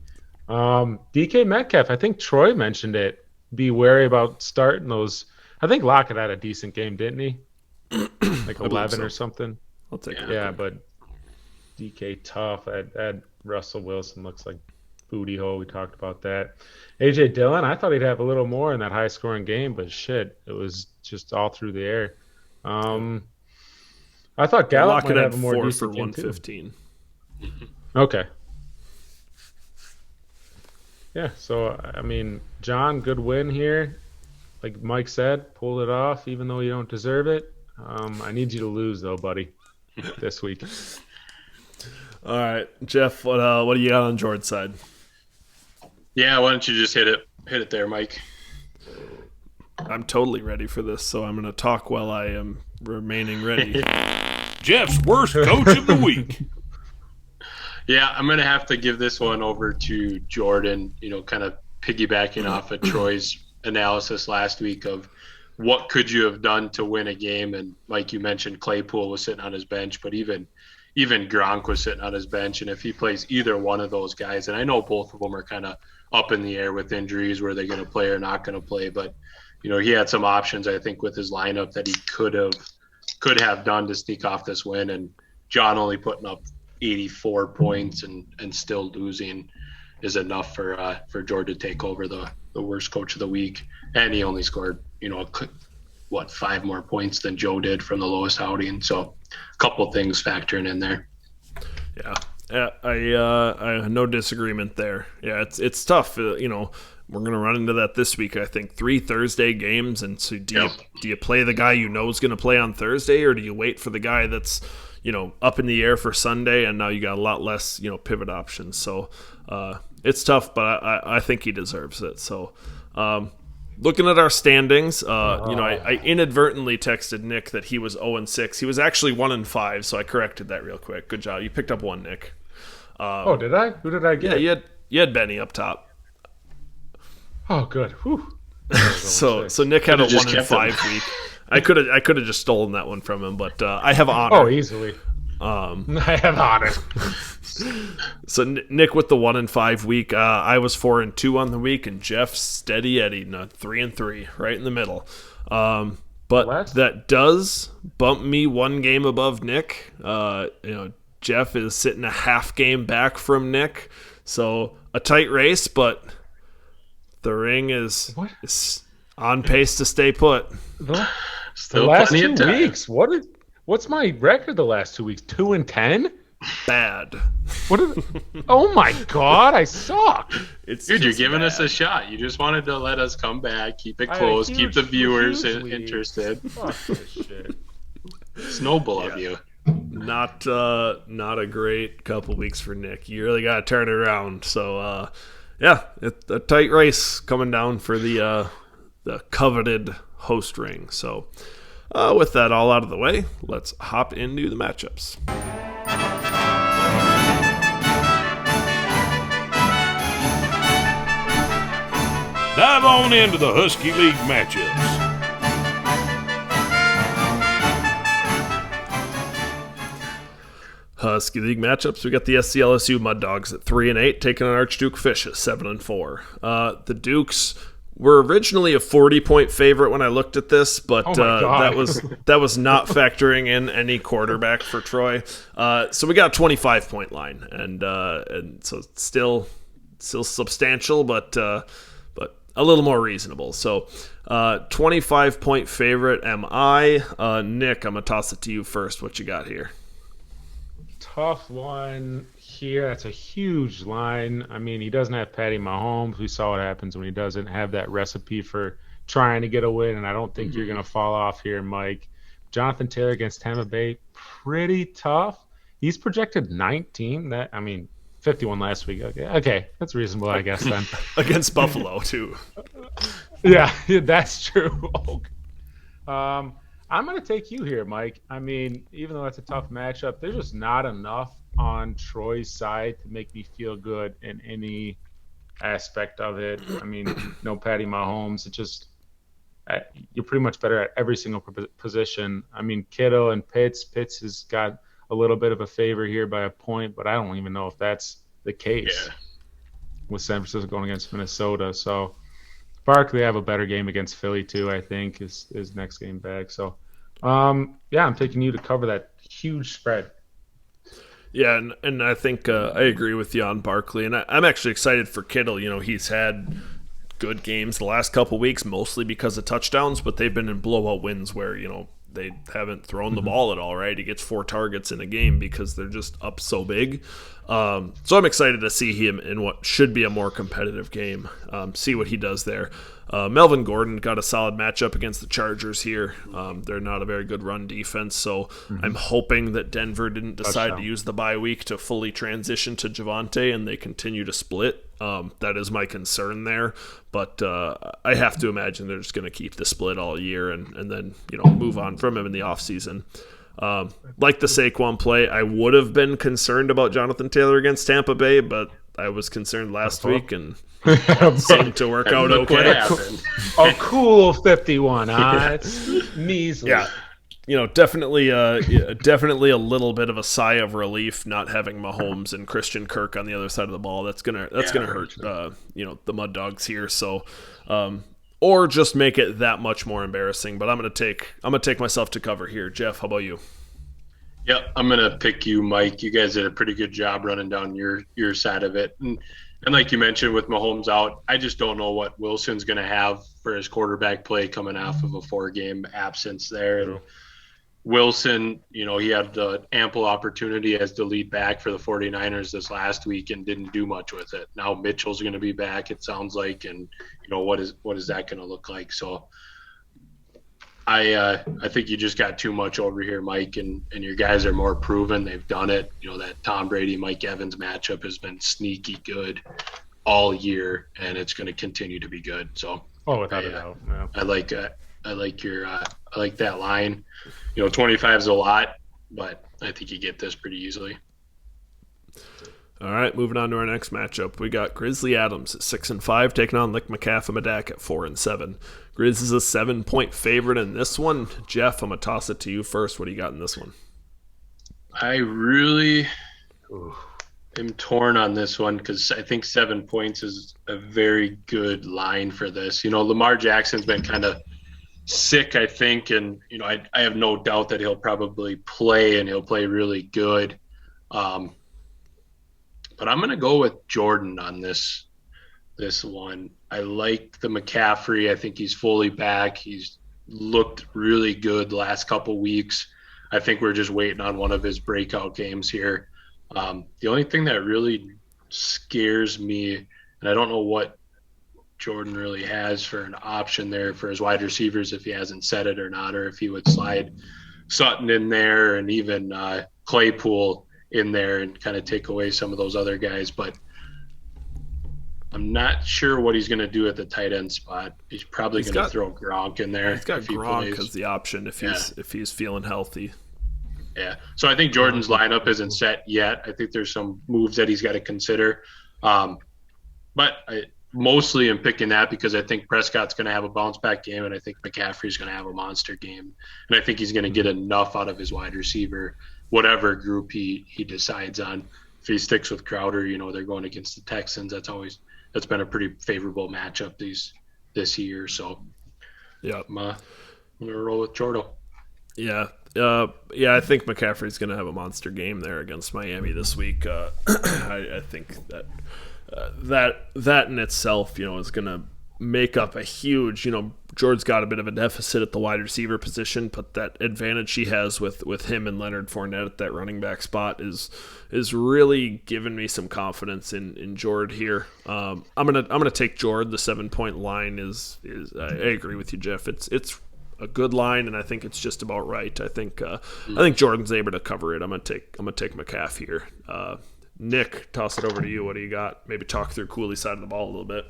DK Metcalf, I think Troy mentioned it. Be wary about starting those. I think Lockett had a decent game, didn't he? Like 11 or something. I'll take it. Yeah, but DK tough. That Russell Wilson looks like booty hole. We talked about that. AJ Dillon, I thought he'd have a little more in that high-scoring game, but shit, it was just all through the air. I thought Gallup might have a more decent game too. 115. Okay. Yeah, so, I mean, John, good win here. Like Mike said, pulled it off even though you don't deserve it. I need you to lose, though, buddy, this week. All right, Jeff, what do you got on George's side? Yeah, why don't you just hit it there, Mike? I'm totally ready for this, so I'm going to talk while I am remaining ready. Jeff's worst coach of the week. Yeah, I'm going to have to give this one over to Jordan, kind of piggybacking off of Troy's analysis last week of what could you have done to win a game. And Mike, you mentioned Claypool was sitting on his bench, but even Gronk was sitting on his bench. And if he plays either one of those guys, and I know both of them are kind of up in the air with injuries, where they're going to play or not going to play, but he had some options, I think, with his lineup that he could have done to sneak off this win. And John only putting up 84 points and still losing is enough for Jordan to take over the worst coach of the week. And he only scored, 5 more points than Joe did from the lowest outing. So a couple things factoring in there. Yeah, I no disagreement there. Yeah, it's tough. We're going to run into that this week. I think 3 Thursday games, and so do you play the guy you know is going to play on Thursday, or do you wait for the guy that's up in the air for Sunday, and now you got a lot less pivot options. So it's tough, but I think he deserves it. So looking at our standings, I inadvertently texted Nick that he was 0-6. He was actually 1-5, so I corrected that real quick. Good job. You picked up one, Nick. Did I? Who did I get? Yeah, you had Benny up top. Oh, good. Whew. So Nick had a 1-5 week. I could have just stolen that one from him, but I have honor. Oh, easily. I have honor. So Nick with the 1-5 week. I was 4-2 on the week, and Jeff steady Eddie, 3-3, right in the middle. But that does bump me one game above Nick. Jeff is sitting a half game back from Nick, so a tight race, but the ring is on pace to stay put. Still the last plenty 2 of time. weeks. What's my record the last 2 weeks? 2-10. Bad. Oh my God, I suck. Dude, you're giving us a shot. You just wanted to let us come back, keep it close, keep the viewers interested. Fuck this shit. It's noble of you. Not a great couple weeks for Nick. You really got to turn it around. So it's a tight race coming down for the coveted host ring. So with that all out of the way, let's hop into the matchups. Dive on into the Husky League matchups. Husky League matchups. We got the SCLSU Mud Dogs at 3-8, taking on Archduke Fish at 7-4. The Dukes were originally a 40-point favorite when I looked at this, but that was not factoring in any quarterback for Troy. So we got a 25-point line, and so still substantial, but a little more reasonable. So 25-point favorite am I. Nick, I'm going to toss it to you first. What you got here? Tough one here. That's a huge line. I mean, he doesn't have Patty Mahomes. We saw what happens when he doesn't have that recipe for trying to get a win, and I don't think you're going to fall off here, Mike. Jonathan Taylor against Tampa Bay, pretty tough. He's projected 19. 51 last week. Okay, that's reasonable, I guess, then. Against Buffalo, too. Yeah, that's true. I'm going to take you here, Mike. I mean, even though that's a tough matchup, there's just not enough on Troy's side to make me feel good in any aspect of it. I mean, no Patty Mahomes. It just you're pretty much better at every single position. I mean, Kittle and Pitts. Pitts has got a little bit of a favor here by a point, but I don't even know if that's the case with San Francisco going against Minnesota. So Barkley have a better game against Philly too, I think, is next game back. So, I'm taking you to cover that huge spread. Yeah, and I think I agree with you on Barkley, and I'm actually excited for Kittle. You know, he's had good games the last couple weeks, mostly because of touchdowns, but they've been in blowout wins where, you know, they haven't thrown the ball at all, right? He gets 4 targets in a game because they're just up so big. So I'm excited to see him in what should be a more competitive game, see what he does there. Melvin Gordon got a solid matchup against the Chargers here. They're not a very good run defense, so I'm hoping that Denver didn't decide to use the bye week to fully transition to Javonte and they continue to split. That is my concern there, but I have to imagine they're just going to keep the split all year and then, you know, move on from him in the offseason. Like the Saquon play, I would have been concerned about Jonathan Taylor against Tampa Bay, but I was concerned last week and it seemed to work out okay. A cool 51, It's measly. Yeah. You know, definitely a little bit of a sigh of relief not having Mahomes and Christian Kirk on the other side of the ball. That's gonna hurt the Mud Dogs here. So, or just make it that much more embarrassing. But I'm gonna take myself to cover here. Jeff, how about you? Yeah, I'm gonna pick you, Mike. You guys did a pretty good job running down your side of it, and like you mentioned with Mahomes out, I just don't know what Wilson's gonna have for his quarterback play coming off of a 4-game absence there. And Wilson, you know, he had ample opportunity as the lead back for the 49ers this last week and didn't do much with it. Now Mitchell's going to be back, it sounds like, and you know what is that going to look like? So I think you just got too much over here, Mike, and your guys are more proven. They've done it. You know, that Tom Brady Mike Evans matchup has been sneaky good all year, and it's going to continue to be good. So without a doubt, yeah. I like that line. You know, 25 is a lot, but I think you get this pretty easily. All right, moving on to our next matchup. We got Grizzly Adams at 6-5, taking on Lick McCaff and Medak at 4-7. Grizz is a 7-point favorite in this one. Jeff, I'm gonna toss it to you first. What do you got in this one? I really am torn on this one because I think 7 points is a very good line for this. You know, Lamar Jackson's been kind of sick, I think, and you know, I have no doubt that he'll probably play and he'll play really good. But I'm going to go with Jordan on this one. I like the McCaffrey. I think he's fully back. He's looked really good the last couple weeks. I think we're just waiting on one of his breakout games here. The only thing that really scares me, and I don't know what Jordan really has for an option there for his wide receivers, if he hasn't said it or not, or if he would slide Sutton in there and even Claypool in there and kind of take away some of those other guys. But I'm not sure what he's going to do at the tight end spot. He's probably going to throw Gronk in there. He's got Gronk as the option if he's feeling healthy. Yeah. So I think Jordan's lineup isn't set yet. I think there's some moves that he's got to consider. But I mostly am picking that because I think Prescott's going to have a bounce back game, and I think McCaffrey's going to have a monster game. And I think he's going to get enough out of his wide receiver, whatever group he decides on. If he sticks with Crowder, they're going against the Texans. That's been a pretty favorable matchup this year. So yeah, I'm going to roll with Jordo. Yeah. I think McCaffrey's going to have a monster game there against Miami this week. I think that in itself, is going to make up a huge, George's got a bit of a deficit at the wide receiver position, but that advantage he has with him and Leonard Fournette at that running back spot is really giving me some confidence in Jord here. I'm gonna take Jord. The 7-point line is I agree with you, Jeff. It's a good line, and I think it's just about right. I think Jordan's able to cover it. I'm gonna take McCaff here. Nick, toss it over to you. What do you got? Maybe talk through Cooley's side of the ball a little bit.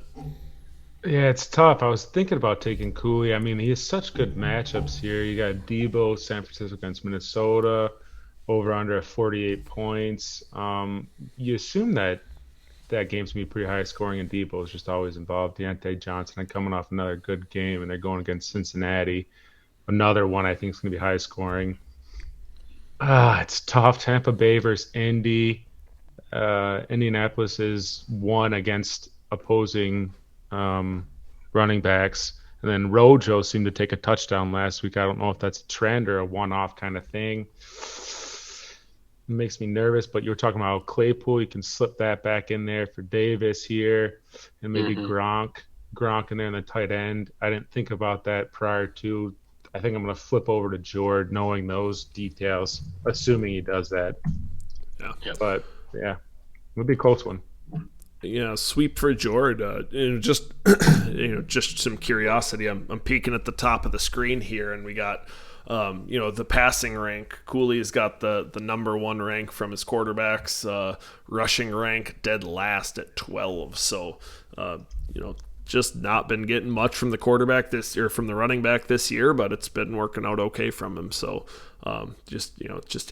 Yeah, it's tough. I was thinking about taking Cooley. I mean, he has such good matchups here. You got Debo, San Francisco against Minnesota, over under 48 points. You assume that game's going to be pretty high scoring, and Debo is just always involved. Deontay Johnson coming off another good game, and they're going against Cincinnati. Another one I think is going to be high scoring. It's tough. Tampa Bay versus Indy. Indianapolis is one against opposing running backs, and then Rojo seemed to take a touchdown last week. I don't know if that's a trend or a one-off kind of thing. It makes me nervous, but you were talking about Claypool. You can slip that back in there for Davis here, and maybe Gronk in there in the tight end. I didn't think about that prior to. I think I'm going to flip over to Jord, knowing those details, assuming he does that. Yeah. But yeah, it'll be a close one. Yeah, sweep for Jord. Just some curiosity. I'm peeking at the top of the screen here, and we got the passing rank. Cooley's got the number one rank from his quarterbacks. Rushing rank dead last at 12. So just not been getting much from the quarterback from the running back this year, but it's been working out okay from him. So just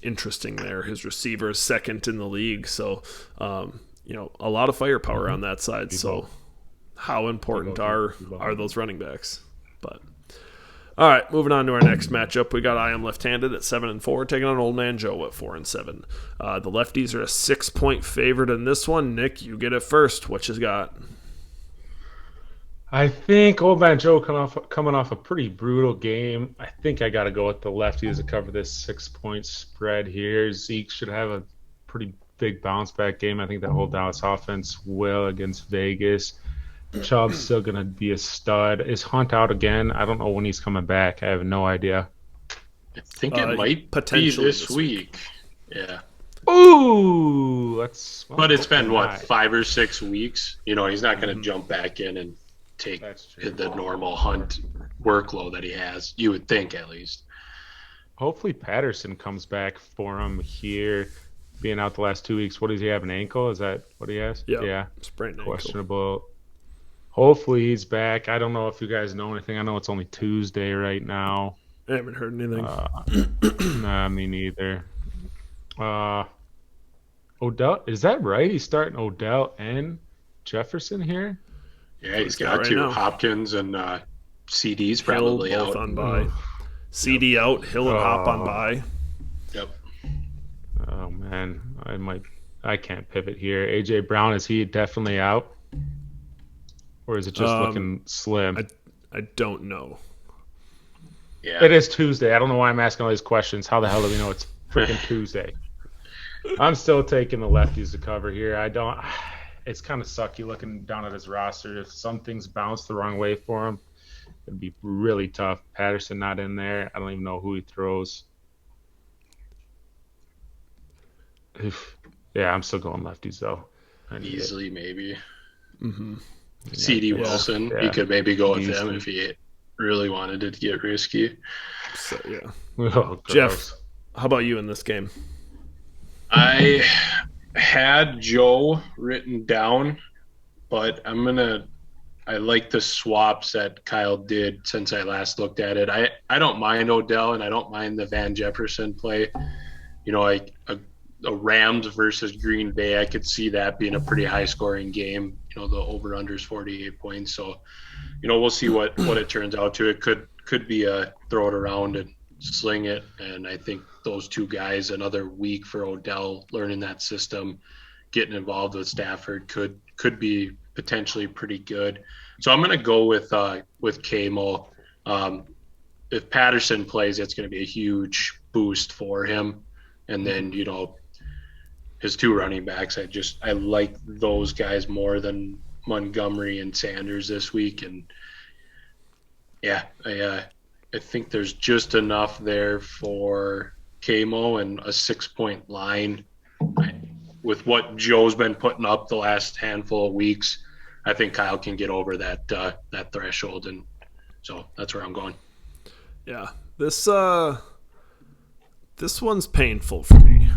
interesting there. His receiver is second in the league. So a lot of firepower on that side. So how important are those running backs? But all right, moving on to our next matchup. We got I am left-handed at 7-4, taking on Old Man Joe at 4-7. The lefties are a 6-point favorite in this one. Nick, you get it first. What you got? I think Old Man Joe coming off a pretty brutal game. I think I got to go with the lefties to cover this 6-point spread here. Zeke should have a pretty big bounce back game. I think that whole Dallas offense will against Vegas. Chubb's still going to be a stud. Is Hunt out again? I don't know when he's coming back. I have no idea. I think it might potentially be this week. Yeah. Ooh, but it's been 5 or 6 weeks. He's not going to jump back in and take the normal Hunt workload that he has. You would think, at least. Hopefully Patterson comes back for him here. Being out the last 2 weeks, what does he have? An ankle? Is that what he has? Yeah. Sprained ankle. Questionable. Hopefully he's back. I don't know if you guys know anything. I know it's only Tuesday right now. I haven't heard anything. Nah, me neither. Odell, is that right? He's starting Odell and Jefferson here? Yeah, he's got two. Right, Hopkins and CD's probably Hill, both on bye. CD out, Hill and Hop on bye. Yep. Oh man, I can't pivot here. AJ Brown, is he definitely out? Or is it just looking slim? I don't know. Yeah. It is Tuesday. I don't know why I'm asking all these questions. How the hell do we know it's freaking Tuesday? I'm still taking the lefties to cover here. It's kind of sucky looking down at his roster. If some things bounce the wrong way for him, It'd be really tough. Patterson not in there. I don't even know who he throws. Yeah, I'm still going lefties though. Easily, maybe. Mm-hmm. C.D. Wilson. Yeah. He could maybe go with him if he really wanted to get risky. So, yeah. Oh, Jeff, how about you in this game? I had Joe written down, but I like the swaps that Kyle did since I last looked at it. I don't mind Odell, and I don't mind the Van Jefferson play. Like a Rams versus Green Bay, I could see that being a pretty high-scoring game. The over-under is 48 points. So, we'll see what it turns out to. It could be a throw it around and sling it. And I think those two guys, another week for Odell, learning that system, getting involved with Stafford could be potentially pretty good. So I'm going to go with Kamo. If Patterson plays, it's going to be a huge boost for him. And then, his two running backs, I like those guys more than Montgomery and Sanders this week. And yeah, I think there's just enough there for Kamo and a 6-point line. With what Joe's been putting up the last handful of weeks, I think Kyle can get over that threshold, and so that's where I'm going. Yeah, this one's painful for me.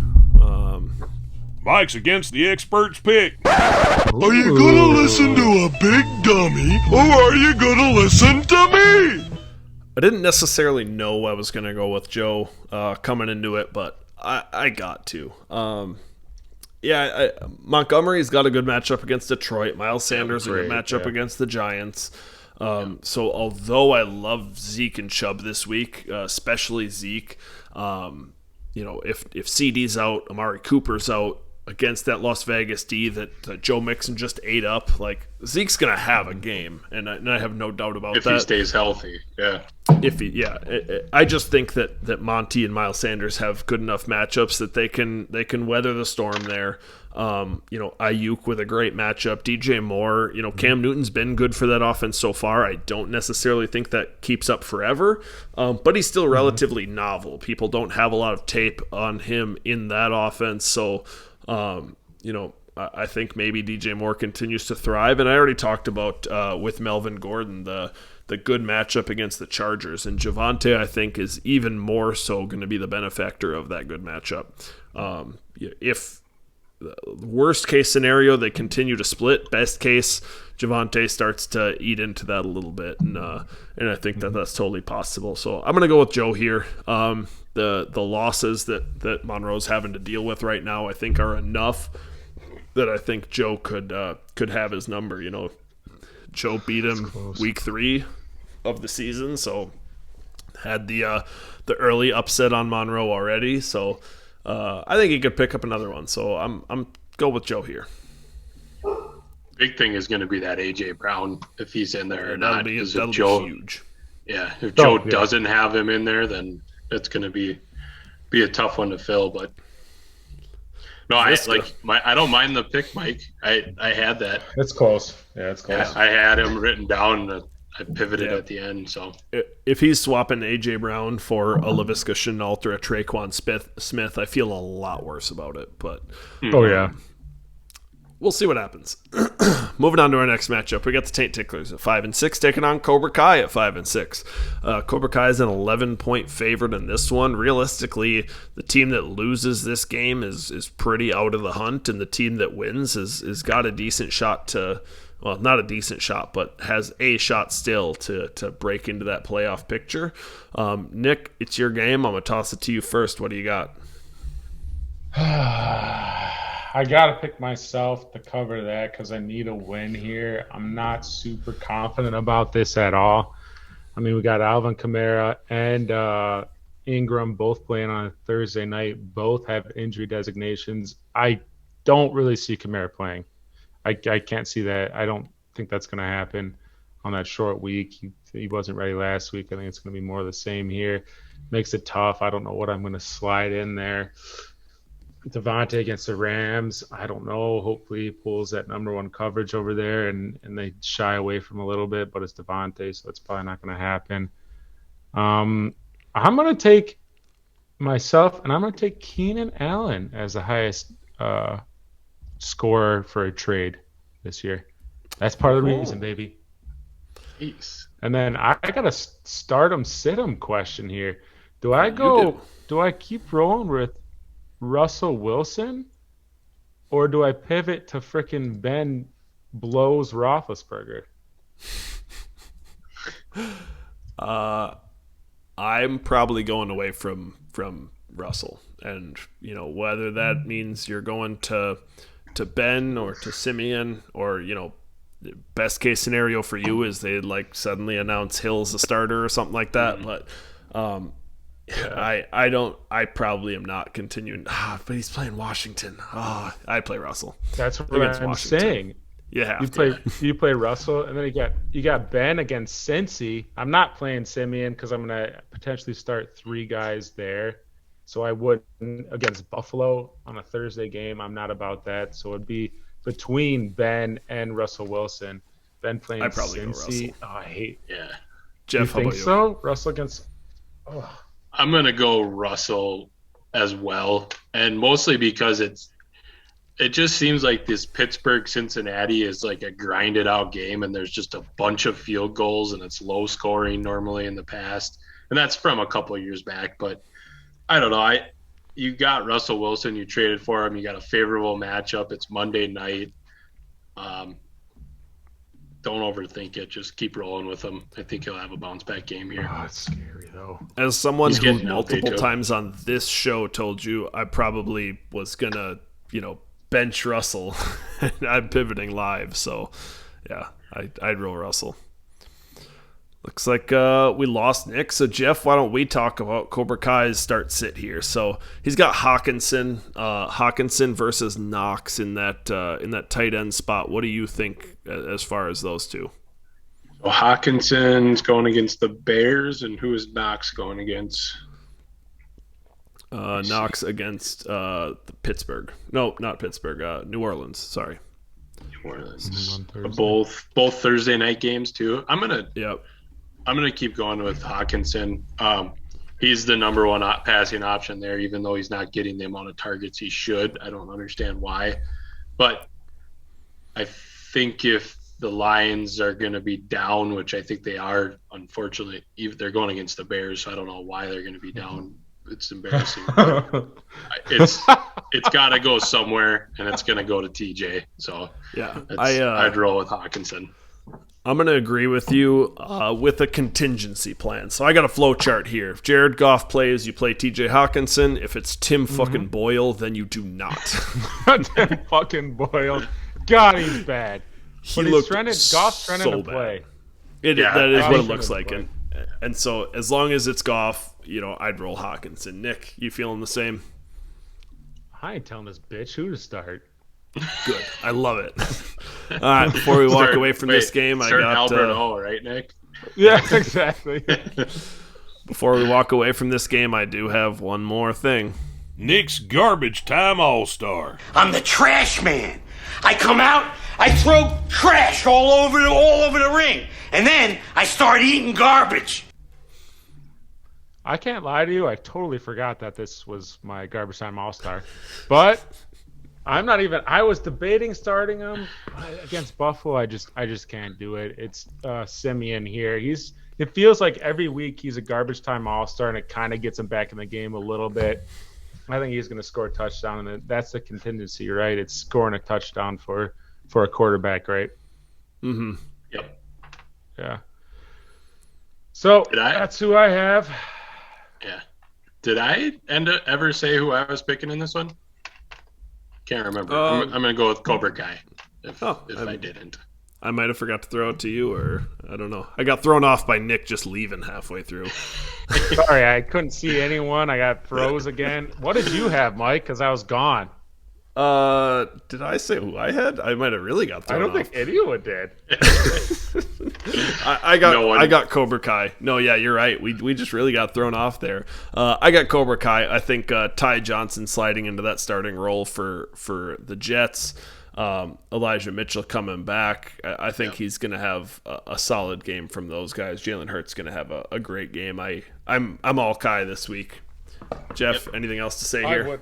Mike's against the expert's pick. Are you gonna listen to a big dummy, or are you gonna listen to me? I didn't necessarily know I was gonna go with Joe coming into it, but I got to. Montgomery's got a good matchup against Detroit. Miles Sanders a good matchup against the Giants. So although I love Zeke and Chubb this week, especially Zeke, if CD's out, Amari Cooper's out against that Las Vegas D that Joe Mixon just ate up, like Zeke's gonna have a game, and I have no doubt about that. If he stays healthy, yeah. I just think that Monty and Miles Sanders have good enough matchups that they can weather the storm there. Ayuk with a great matchup, DJ Moore, Cam Newton's been good for that offense so far. I don't necessarily think that keeps up forever, but he's still relatively novel. People don't have a lot of tape on him in that offense, so I think maybe DJ Moore continues to thrive. And I already talked about with Melvin Gordon the good matchup against the Chargers, and Javonte I think is even more so going to be the benefactor of that good matchup. If worst case scenario they continue to split, best case Javonte starts to eat into that a little bit, and I think that's totally possible. So I'm going to go with Joe here. The losses that Monroe's having to deal with right now I think are enough that I think Joe could have his number. Joe beat him week 3 of the season, so had the early upset on Monroe already. So I think he could pick up another one. So I'm go with Joe here. Big thing is going to be that AJ Brown if he's in there or not. That'll be huge. Yeah, if Joe doesn't have him in there, then it's going to be a tough one to fill. But no, I don't mind the pick, Mike. I had that. It's close. Yeah, it's close. I had him written down. I pivoted at the end. So if he's swapping AJ Brown for a Laviska Shenault or a Traquan Smith, I feel a lot worse about it. But we'll see what happens. Moving on to our next matchup, we got the Taint Ticklers at 5-6 taking on Cobra Kai at 5-6. Cobra Kai is an 11-point favorite in this one. Realistically, the team that loses this game is pretty out of the hunt, and the team that wins is got a decent shot to, well, not a decent shot, but has a shot still to break into that playoff picture. Nick, it's your game. I'm gonna toss it to you first. What do you got? I got to pick myself to cover that because I need a win here. I'm not super confident about this at all. I mean, we got Alvin Kamara and Ingram both playing on a Thursday night. Both have injury designations. I don't really see Kamara playing. I can't see that. I don't think that's going to happen on that short week. He wasn't ready last week. I think it's going to be more of the same here. Makes it tough. I don't know what I'm going to slide in there. Devontae against the Rams. I don't know. Hopefully he pulls that number one coverage over there and they shy away from a little bit, but it's Devontae, so it's probably not going to happen. I'm going to take myself, and I'm going to take Keenan Allen as the highest scorer for a trade this year. That's part of the reason, baby. Jeez. And then I got a start 'em, sit 'em question here. Do I keep rolling with Russell Wilson, or do I pivot to frickin' Ben blows Roethlisberger? I'm probably going away from Russell, and whether that means you're going to Ben or to Simeon, or the best case scenario for you is they suddenly announce Hill's a starter or something like that. But I probably am not continuing. But he's playing Washington. I play Russell. That's what I'm saying. You play Russell, and then you got Ben against Cincy. I'm not playing Simeon because I'm gonna potentially start 3 guys there. So I wouldn't against Buffalo on a Thursday game. I'm not about that. So it'd be between Ben and Russell Wilson. Ben playing I'd probably Cincy. go Russell. I hate. Yeah. Jeff, you how think about you? so? Russell against. Oh. I'm gonna go Russell as well, and mostly because it just seems like this Pittsburgh-Cincinnati is like a grinded out game, and there's just a bunch of field goals, and it's low scoring normally in the past, and that's from a couple of years back. But I don't know. You got Russell Wilson, you traded for him, you got a favorable matchup. It's Monday night. Don't overthink it. Just keep rolling with him. I think he'll have a bounce back game here. Oh, it's scary though. As someone He's who getting multiple LP too. times on this show told you I probably was gonna, bench Russell, and I'm pivoting live. So, yeah, I'd roll Russell. Looks like we lost Nick. So Jeff, why don't we talk about Cobra Kai's start sit here? So he's got Hawkinson versus Knox in that tight end spot. What do you think as far as those two? So Hawkinson's going against the Bears, and who is Knox going against? Knox against Pittsburgh. No, not Pittsburgh. New Orleans. Sorry. New Orleans. Both Thursday night games too. I'm gonna keep going with Hawkinson. He's the number one passing option there, even though he's not getting the amount of targets he should. I don't understand why, but I think if the Lions are going to be down, which I think they are, unfortunately, they're going against the Bears, so I don't know why they're going to be down. It's embarrassing. It's got to go somewhere, and it's going to go to TJ. So yeah, I'd roll with Hawkinson. I'm going to agree with you with a contingency plan. So I got a flow chart here. If Jared Goff plays, you play TJ Hawkinson. If it's Tim fucking Boyle, then you do not. Tim fucking Boyle. God, he's bad. Goff's trying to play. That is what it looks like. And so as long as it's Goff, I'd roll Hawkinson. Nick, you feeling the same? I ain't telling this bitch who to start. Good. I love it. All right, before we walk away from this game, I got Albert O, right, Nick? Yeah, exactly. Before we walk away from this game, I do have one more thing. Nick's Garbage Time All-Star. I'm the trash man. I come out, I throw trash all over the ring, and then I start eating garbage. I can't lie to you. I totally forgot that this was my Garbage Time All-Star. But I was debating starting him against Buffalo. I just can't do it. It's Simeon here. It feels like every week he's a Garbage Time All-Star, and it kind of gets him back in the game a little bit. I think he's going to score a touchdown, and that's the contingency, right? It's scoring a touchdown for a quarterback, right? Mm-hmm. Yep. Yeah. So that's who I have. Yeah. Did I ever say who I was picking in this one? Can't remember. I'm going to go with Cobra Kai if I didn't. I might have forgot to throw it to you, or I don't know. I got thrown off by Nick just leaving halfway through. Sorry, I couldn't see anyone. I got froze again. What did you have, Mike? Because I was gone. Did I say who I had? I might have really got thrown off. I don't think anyone did. I got Cobra Kai. No, yeah, you're right. We just really got thrown off there. I got Cobra Kai. I think Ty Johnson sliding into that starting role for the Jets. Elijah Mitchell coming back. I think he's going to have a solid game from those guys. Jalen Hurts going to have a great game. I'm all Kai this week. Jeff, anything else to say here?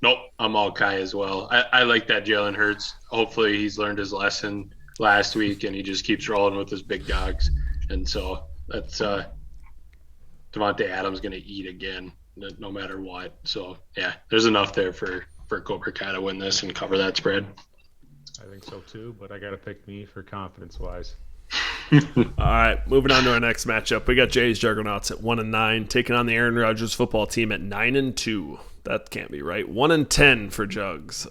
Nope, I'm all Kai as well. I like that Jalen Hurts. Hopefully he's learned his lesson last week and he just keeps rolling with his big dogs. And so that's Devontae Adams going to eat again no matter what. So, yeah, there's enough there for Cobra Kai to win this and cover that spread. I think so too, but I got to pick me for confidence-wise. All right, moving on to our next matchup. We got Jay's Juggernauts at 1-9, taking on the Aaron Rodgers football team at 9-2. That can't be right. 1-10 for Jugs,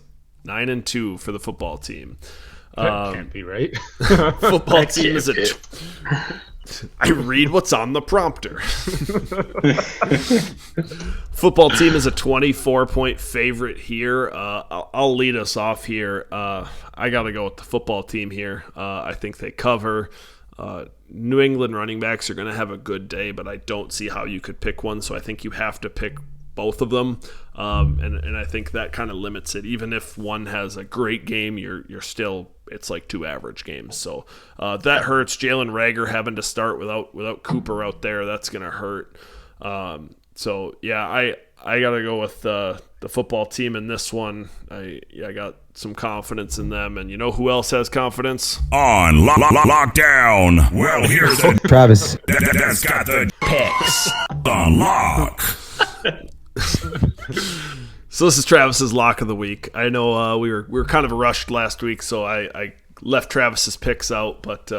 9-2 for the football team. That can't be right. Football team is I read what's on the prompter. Football team is a 24-point favorite here. I'll lead us off here. I got to go with the football team here. I think they cover. New England running backs are going to have a good day, but I don't see how you could pick one, so I think you have to pick both of them, and I think that kind of limits it. Even if one has a great game, you're still, it's like two average games. So that hurts. Jalen Reagor having to start without Cooper out there, that's going to hurt. So yeah, I got to go with the football team in this one. I got some confidence in them, and you know who else has confidence? On lockdown. Well, here's Travis. That's got the picks on lock. So this is Travis's lock of the week. I know we were kind of rushed last week, so I left Travis's picks out, but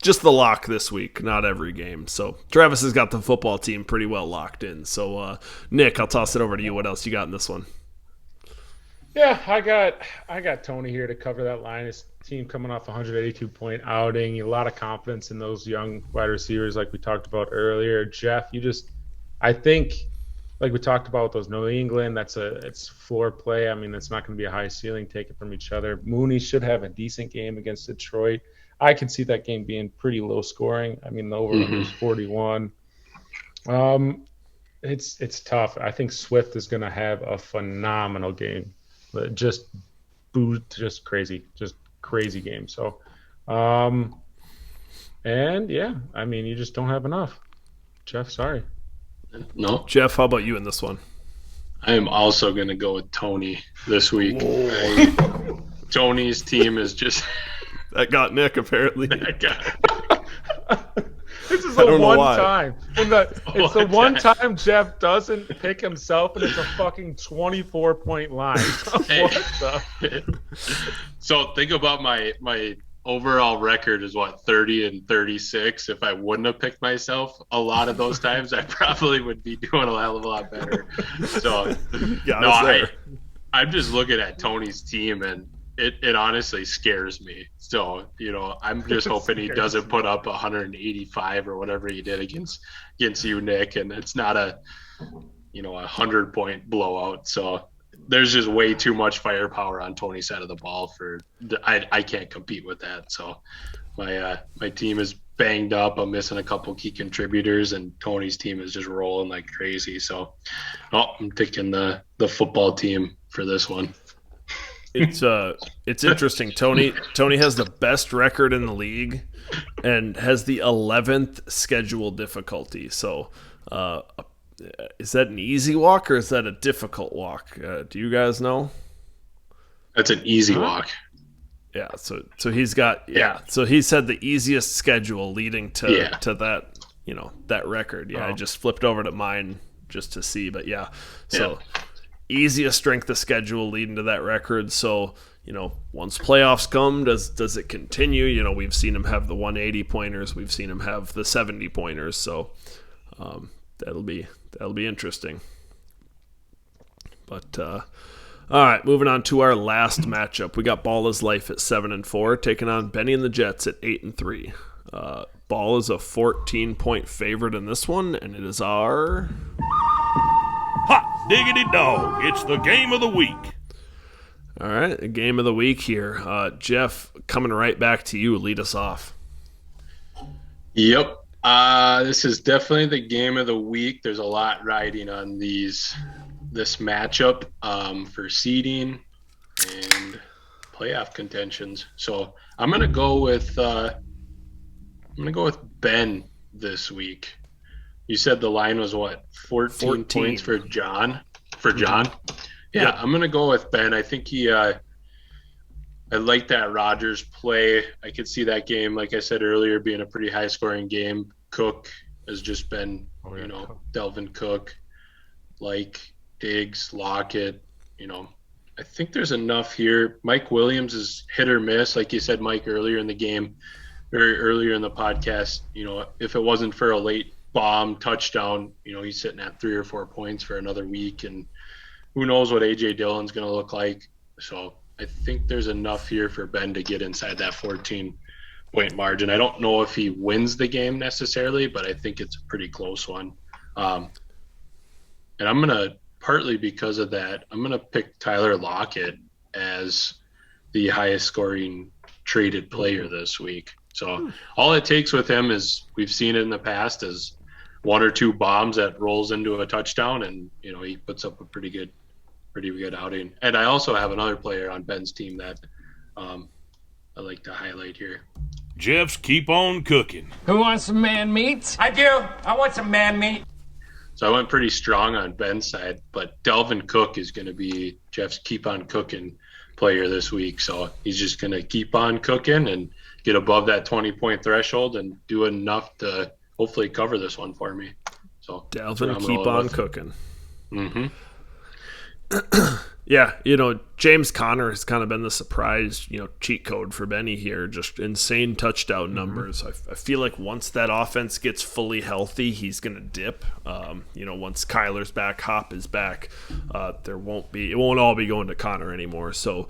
just the lock this week, not every game. So Travis has got the football team pretty well locked in. So Nick, I'll toss it over to you. What else you got in this one? Yeah, I got Tony here to cover that line. His team coming off a 182-point outing. A lot of confidence in those young wide receivers like we talked about earlier. Jeff, I think, like we talked about with those New England, it's floor play. I mean, it's not going to be a high ceiling, take it from each other. Mooney should have a decent game against Detroit. I could see that game being pretty low scoring. I mean, the over-under is 41. It's tough. I think Swift is going to have a phenomenal game. Just crazy game. So, and yeah, I mean, you just don't have enough. Jeff, sorry. No. Jeff, how about you in this one? I am also going to go with Tony this week. Tony's team is just... That got Nick, apparently. This is the one time. It's the one time Jeff doesn't pick himself, and it's a fucking 24-point line. So think about my overall record is 30-36. If I wouldn't have picked myself a lot of those times, I probably would be doing a hell of a lot better. So I'm just looking at Tony's team, and it honestly scares me. So, I'm just hoping he doesn't put up 185 or whatever he did against you, Nick, and it's not a 100-point blowout. So there's just way too much firepower on Tony's side of the ball I can't compete with that. So my team is banged up. I'm missing a couple key contributors, and Tony's team is just rolling like crazy. So I'm taking the football team for this one. It's interesting. Tony has the best record in the league and has the 11th schedule difficulty. So is that an easy walk or is that a difficult walk? Do you guys know? That's an easy walk. Yeah. So he's got So he's had the easiest schedule leading to that that record. Yeah. I just flipped over to mine just to see, but yeah. So. Yeah. Easiest strength of schedule leading to that record. So, once playoffs come, does it continue? We've seen him have the 180 pointers. We've seen him have the 70 pointers. So, that'll be interesting. But, all right, moving on to our last matchup. We got Ball is Life at 7-4, taking on Benny and the Jets at 8-3. Ball is a 14-point favorite in this one, and it is our... Hot diggity dog, it's the game of the week. All right, a game of the week here. Jeff, coming right back to you. Lead us off. Yep. This is definitely the game of the week. There's a lot riding on this matchup for seeding and playoff contentions. So I'm gonna go with Ben this week. You said the line was what? 14 points for John. Yeah, yep. I'm gonna go with Ben. I think I like that Rodgers play. I could see that game, like I said earlier, being a pretty high-scoring game. Cook has just been, Delvin Cook, like Diggs, Lockett. I think there's enough here. Mike Williams is hit or miss, like you said, Mike, earlier in the game, very earlier in the podcast. If it wasn't for a late bomb touchdown, he's sitting at 3 or 4 points for another week, and who knows what A.J. Dillon's going to look like. So I think there's enough here for Ben to get inside that 14-point margin. I don't know if he wins the game necessarily, but I think it's a pretty close one. And I'm going to, partly because of that, I'm going to pick Tyler Lockett as the highest scoring traded player this week. So all it takes with him is, we've seen it in the past, is 1 or 2 bombs that rolls into a touchdown, and he puts up a pretty good outing. And I also have another player on Ben's team that I like to highlight here. Jeff's keep on cooking. Who wants some man meat? I do. I want some man meat. So I went pretty strong on Ben's side, but Delvin Cook is going to be Jeff's keep on cooking player this week. So he's just going to keep on cooking and get above that 20-point threshold and do enough to hopefully cover this one for me. So Delvin, keep on cooking. Mm-hmm. Yeah, James Conner has kind of been the surprise, cheat code for Benny here. Just insane touchdown numbers. I feel like once that offense gets fully healthy, he's going to dip. Once Kyler's back, Hop is back, it won't all be going to Conner anymore. So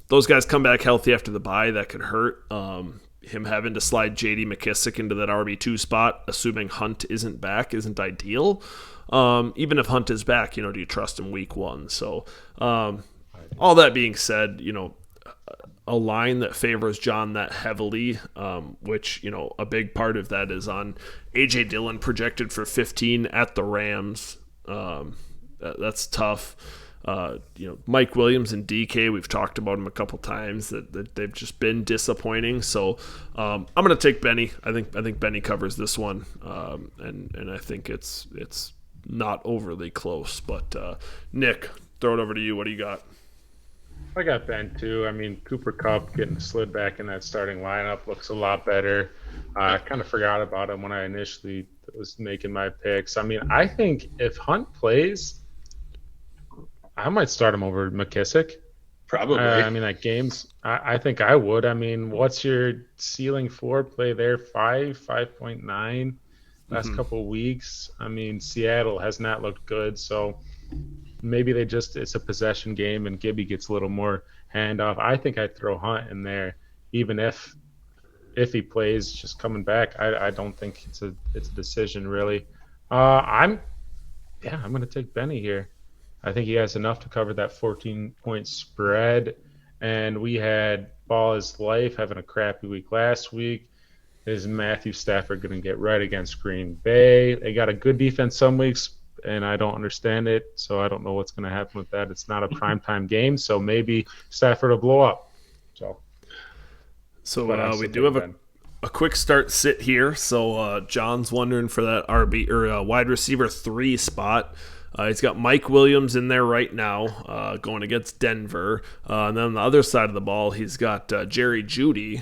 those guys come back healthy after the bye. That could hurt. Him having to slide J.D. McKissick into that RB2 spot, assuming Hunt isn't back, isn't ideal. Even if Hunt is back, do you trust him week 1? So all that being said, a line that favors John that heavily, which, a big part of that is on A.J. Dillon projected for 15 at the Rams. That's tough. Mike Williams and DK, we've talked about him a couple times, that they've just been disappointing. So I'm going to take Benny. I think Benny covers this one, and I think it's not overly close. But Nick, throw it over to you. What do you got? I got Ben too. I mean, Cooper Kupp getting slid back in that starting lineup looks a lot better. I kind of forgot about him when I initially was making my picks. I mean, I think if Hunt plays, I might start him over McKissick. Probably. That game's. I think I would. I mean, what's your ceiling for play there? 5.9 last couple of weeks. I mean, Seattle has not looked good, so maybe it's a possession game and Gibby gets a little more handoff. I think I'd throw Hunt in there, even if he plays just coming back. I don't think it's a decision really. I'm going to take Benny here. I think he has enough to cover that 14-point spread. And we had Ball His Life having a crappy week last week. Is Matthew Stafford going to get right against Green Bay? They got a good defense some weeks, and I don't understand it, so I don't know what's going to happen with that. It's not a primetime game, so maybe Stafford will blow up. So we do have a quick start sit here. So John's wondering for that RB or wide receiver 3 spot. He's got Mike Williams in there right now, going against Denver. And then on the other side of the ball, he's got Jerry Jeudy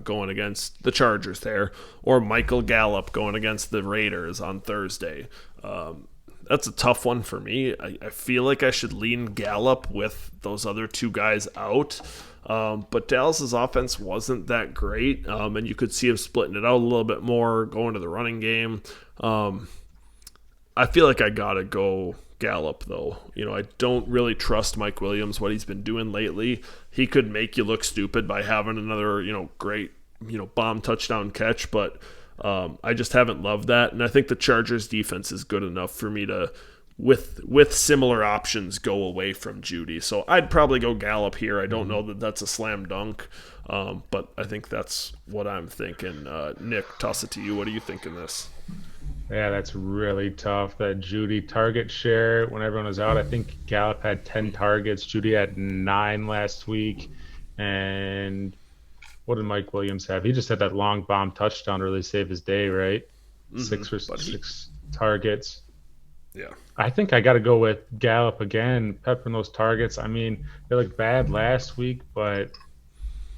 going against the Chargers there, or Michael Gallup going against the Raiders on Thursday. That's a tough one for me. I feel like I should lean Gallup with those other 2 guys out. But Dallas's offense wasn't that great, and you could see him splitting it out a little bit more, going to the running game. I feel like I gotta go Gallup, though. I don't really trust Mike Williams, what he's been doing lately. He could make you look stupid by having another, great, bomb touchdown catch, but I just haven't loved that. And I think the Chargers defense is good enough for me to with similar options go away from Judy. So I'd probably go Gallup here. I don't know that that's a slam dunk, but I think that's what I'm thinking. Nick, toss it to you. What are you thinking this? Yeah, that's really tough. That Judy target share when everyone was out, I think Gallup had 10 targets. Judy had 9 last week. And what did Mike Williams have? He just had that long bomb touchdown to really save his day, right? 6 targets. Yeah. I think I got to go with Gallup again, peppering those targets. I mean, they looked bad last week, but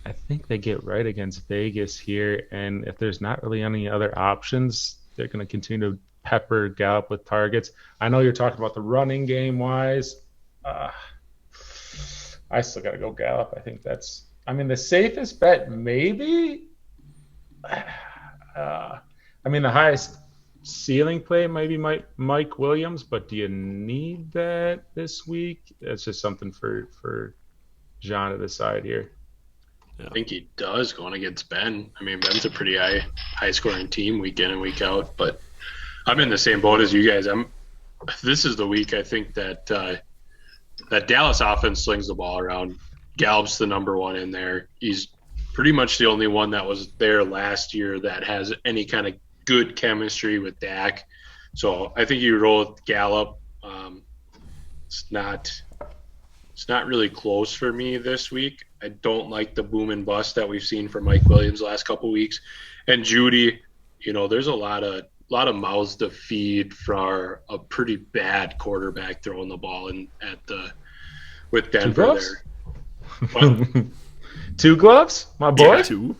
I think they get right against Vegas here. And if there's not really any other options, they're going to continue to pepper Gallup with targets. I know you're talking about the running game wise. I still got to go Gallup. I think that's, the safest bet maybe. The highest ceiling play maybe Mike Williams, but do you need that this week? That's just something for John to decide here. I think he does going against Ben. Ben's a pretty high scoring team week in and week out, but I'm in the same boat as you guys. This is the week I think that that Dallas offense slings the ball around. Gallup's the number one in there. He's pretty much the only one that was there last year that has any kind of good chemistry with Dak. So I think you roll with Gallup. It's not really close for me this week. I don't like the boom and bust that we've seen from Mike Williams the last couple weeks. And Judy, there's a lot of mouths to feed for a pretty bad quarterback throwing the ball with Denver there. What? 2 gloves, my boy. Yeah, 2.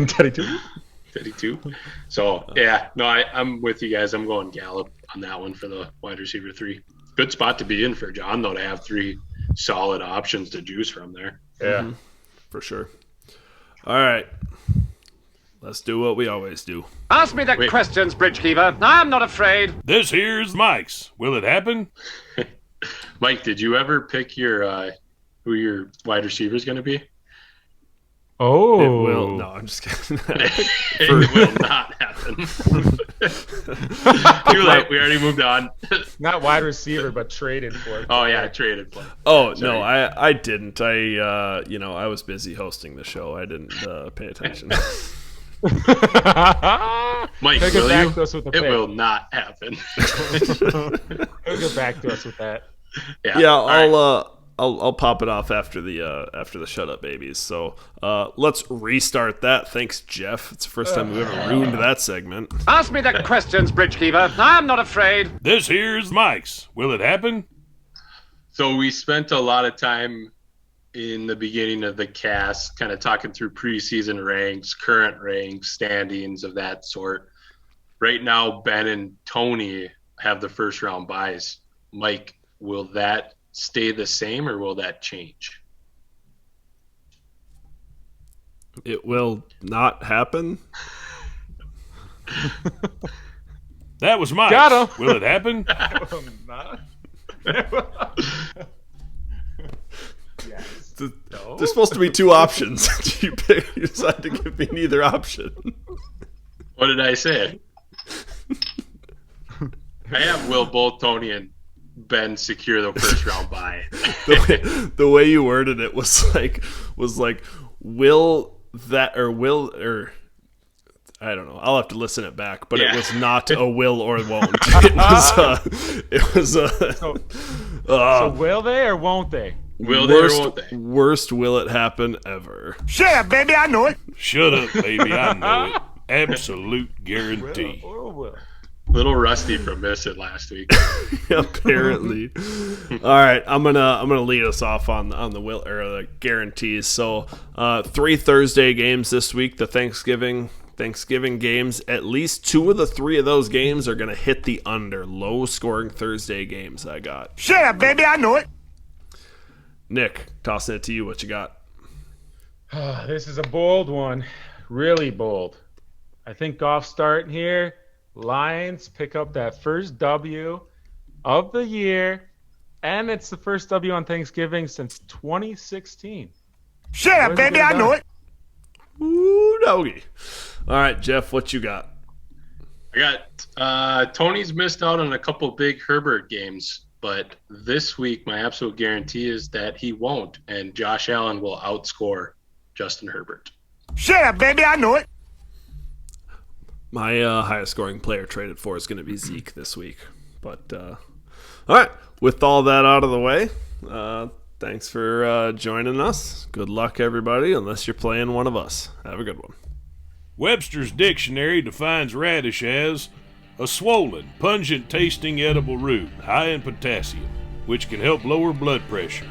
Teddy 2. So yeah, no, I'm with you guys. I'm going Gallup on that one for the wide receiver 3. Good spot to be in for John though, to have 3 solid options to juice from there. Yeah, for sure. All right, let's do what we always do. Ask me the questions, Bridgekeeper. I'm not afraid. This here's Mike's. Will it happen? Mike, did you ever pick your who your wide receiver is going to be? Oh, it will. No, I'm just kidding. It will not happen. Too late. We already moved on. Not wide receiver, but traded for it. Oh yeah, traded for. Oh sorry. No, I didn't. I was busy hosting the show. I didn't pay attention. Mike, will you? It will not happen. He'll get back to us with that. Yeah. I'll pop it off after the shut up babies. So let's restart that. Thanks, Jeff. It's the first time we've ever ruined that segment. Ask me the questions, Bridgekeeper. I'm not afraid. This here's Mike's. Will it happen? So we spent a lot of time in the beginning of the cast kind of talking through preseason ranks, current ranks, standings of that sort. Right now, Ben and Tony have the first round buys. Mike, will that stay the same or will that change? It will not happen. That was Mike. Got him. Will it happen? Will not. Yes. No. There's supposed to be 2 options. You decide to give me neither option. What did I say? I have will both Tony and Ben secure the first round bye. The way you worded it was like will that or I don't know. I'll have to listen it back, but it was not a will or won't. It was so will they or won't they? Will they or won't they? Worst will it happen ever. Shut up, baby, I know it. Shut up, baby, I know it. Absolute guarantee. Will or will? Little rusty from missing last week. Apparently. All right, I'm gonna lead us off on the will or the guarantees. So 3 Thursday games this week. The Thanksgiving games. At least 2 of the 3 of those games are gonna hit the under. Low scoring Thursday games. I got. Shut up, baby, I know it. Nick, tossing it to you. What you got? This is a bold one. Really bold. I think Goff starting here. Lions pick up that first W of the year, and it's the first W on Thanksgiving since 2016. Shut up, baby, I know it. Ooh, doggy. All right, Jeff, what you got? I got Tony's missed out on a couple big Herbert games, but this week my absolute guarantee is that he won't, and Josh Allen will outscore Justin Herbert. Shut up, baby, I know it. My highest scoring player traded for is going to be Zeke this week. But, all right, with all that out of the way, thanks for joining us. Good luck, everybody, unless you're playing one of us. Have a good one. Webster's Dictionary defines radish as a swollen, pungent-tasting edible root high in potassium, which can help lower blood pressure.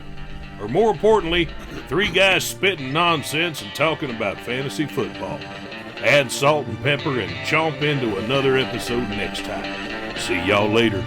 Or more importantly, 3 guys spitting nonsense and talking about fantasy football. Add salt and pepper and chomp into another episode next time. See y'all later.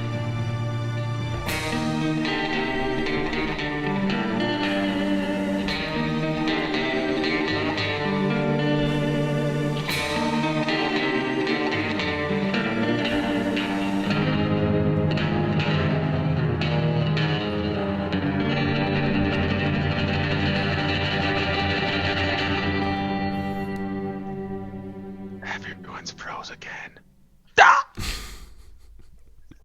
Everyone's pros again.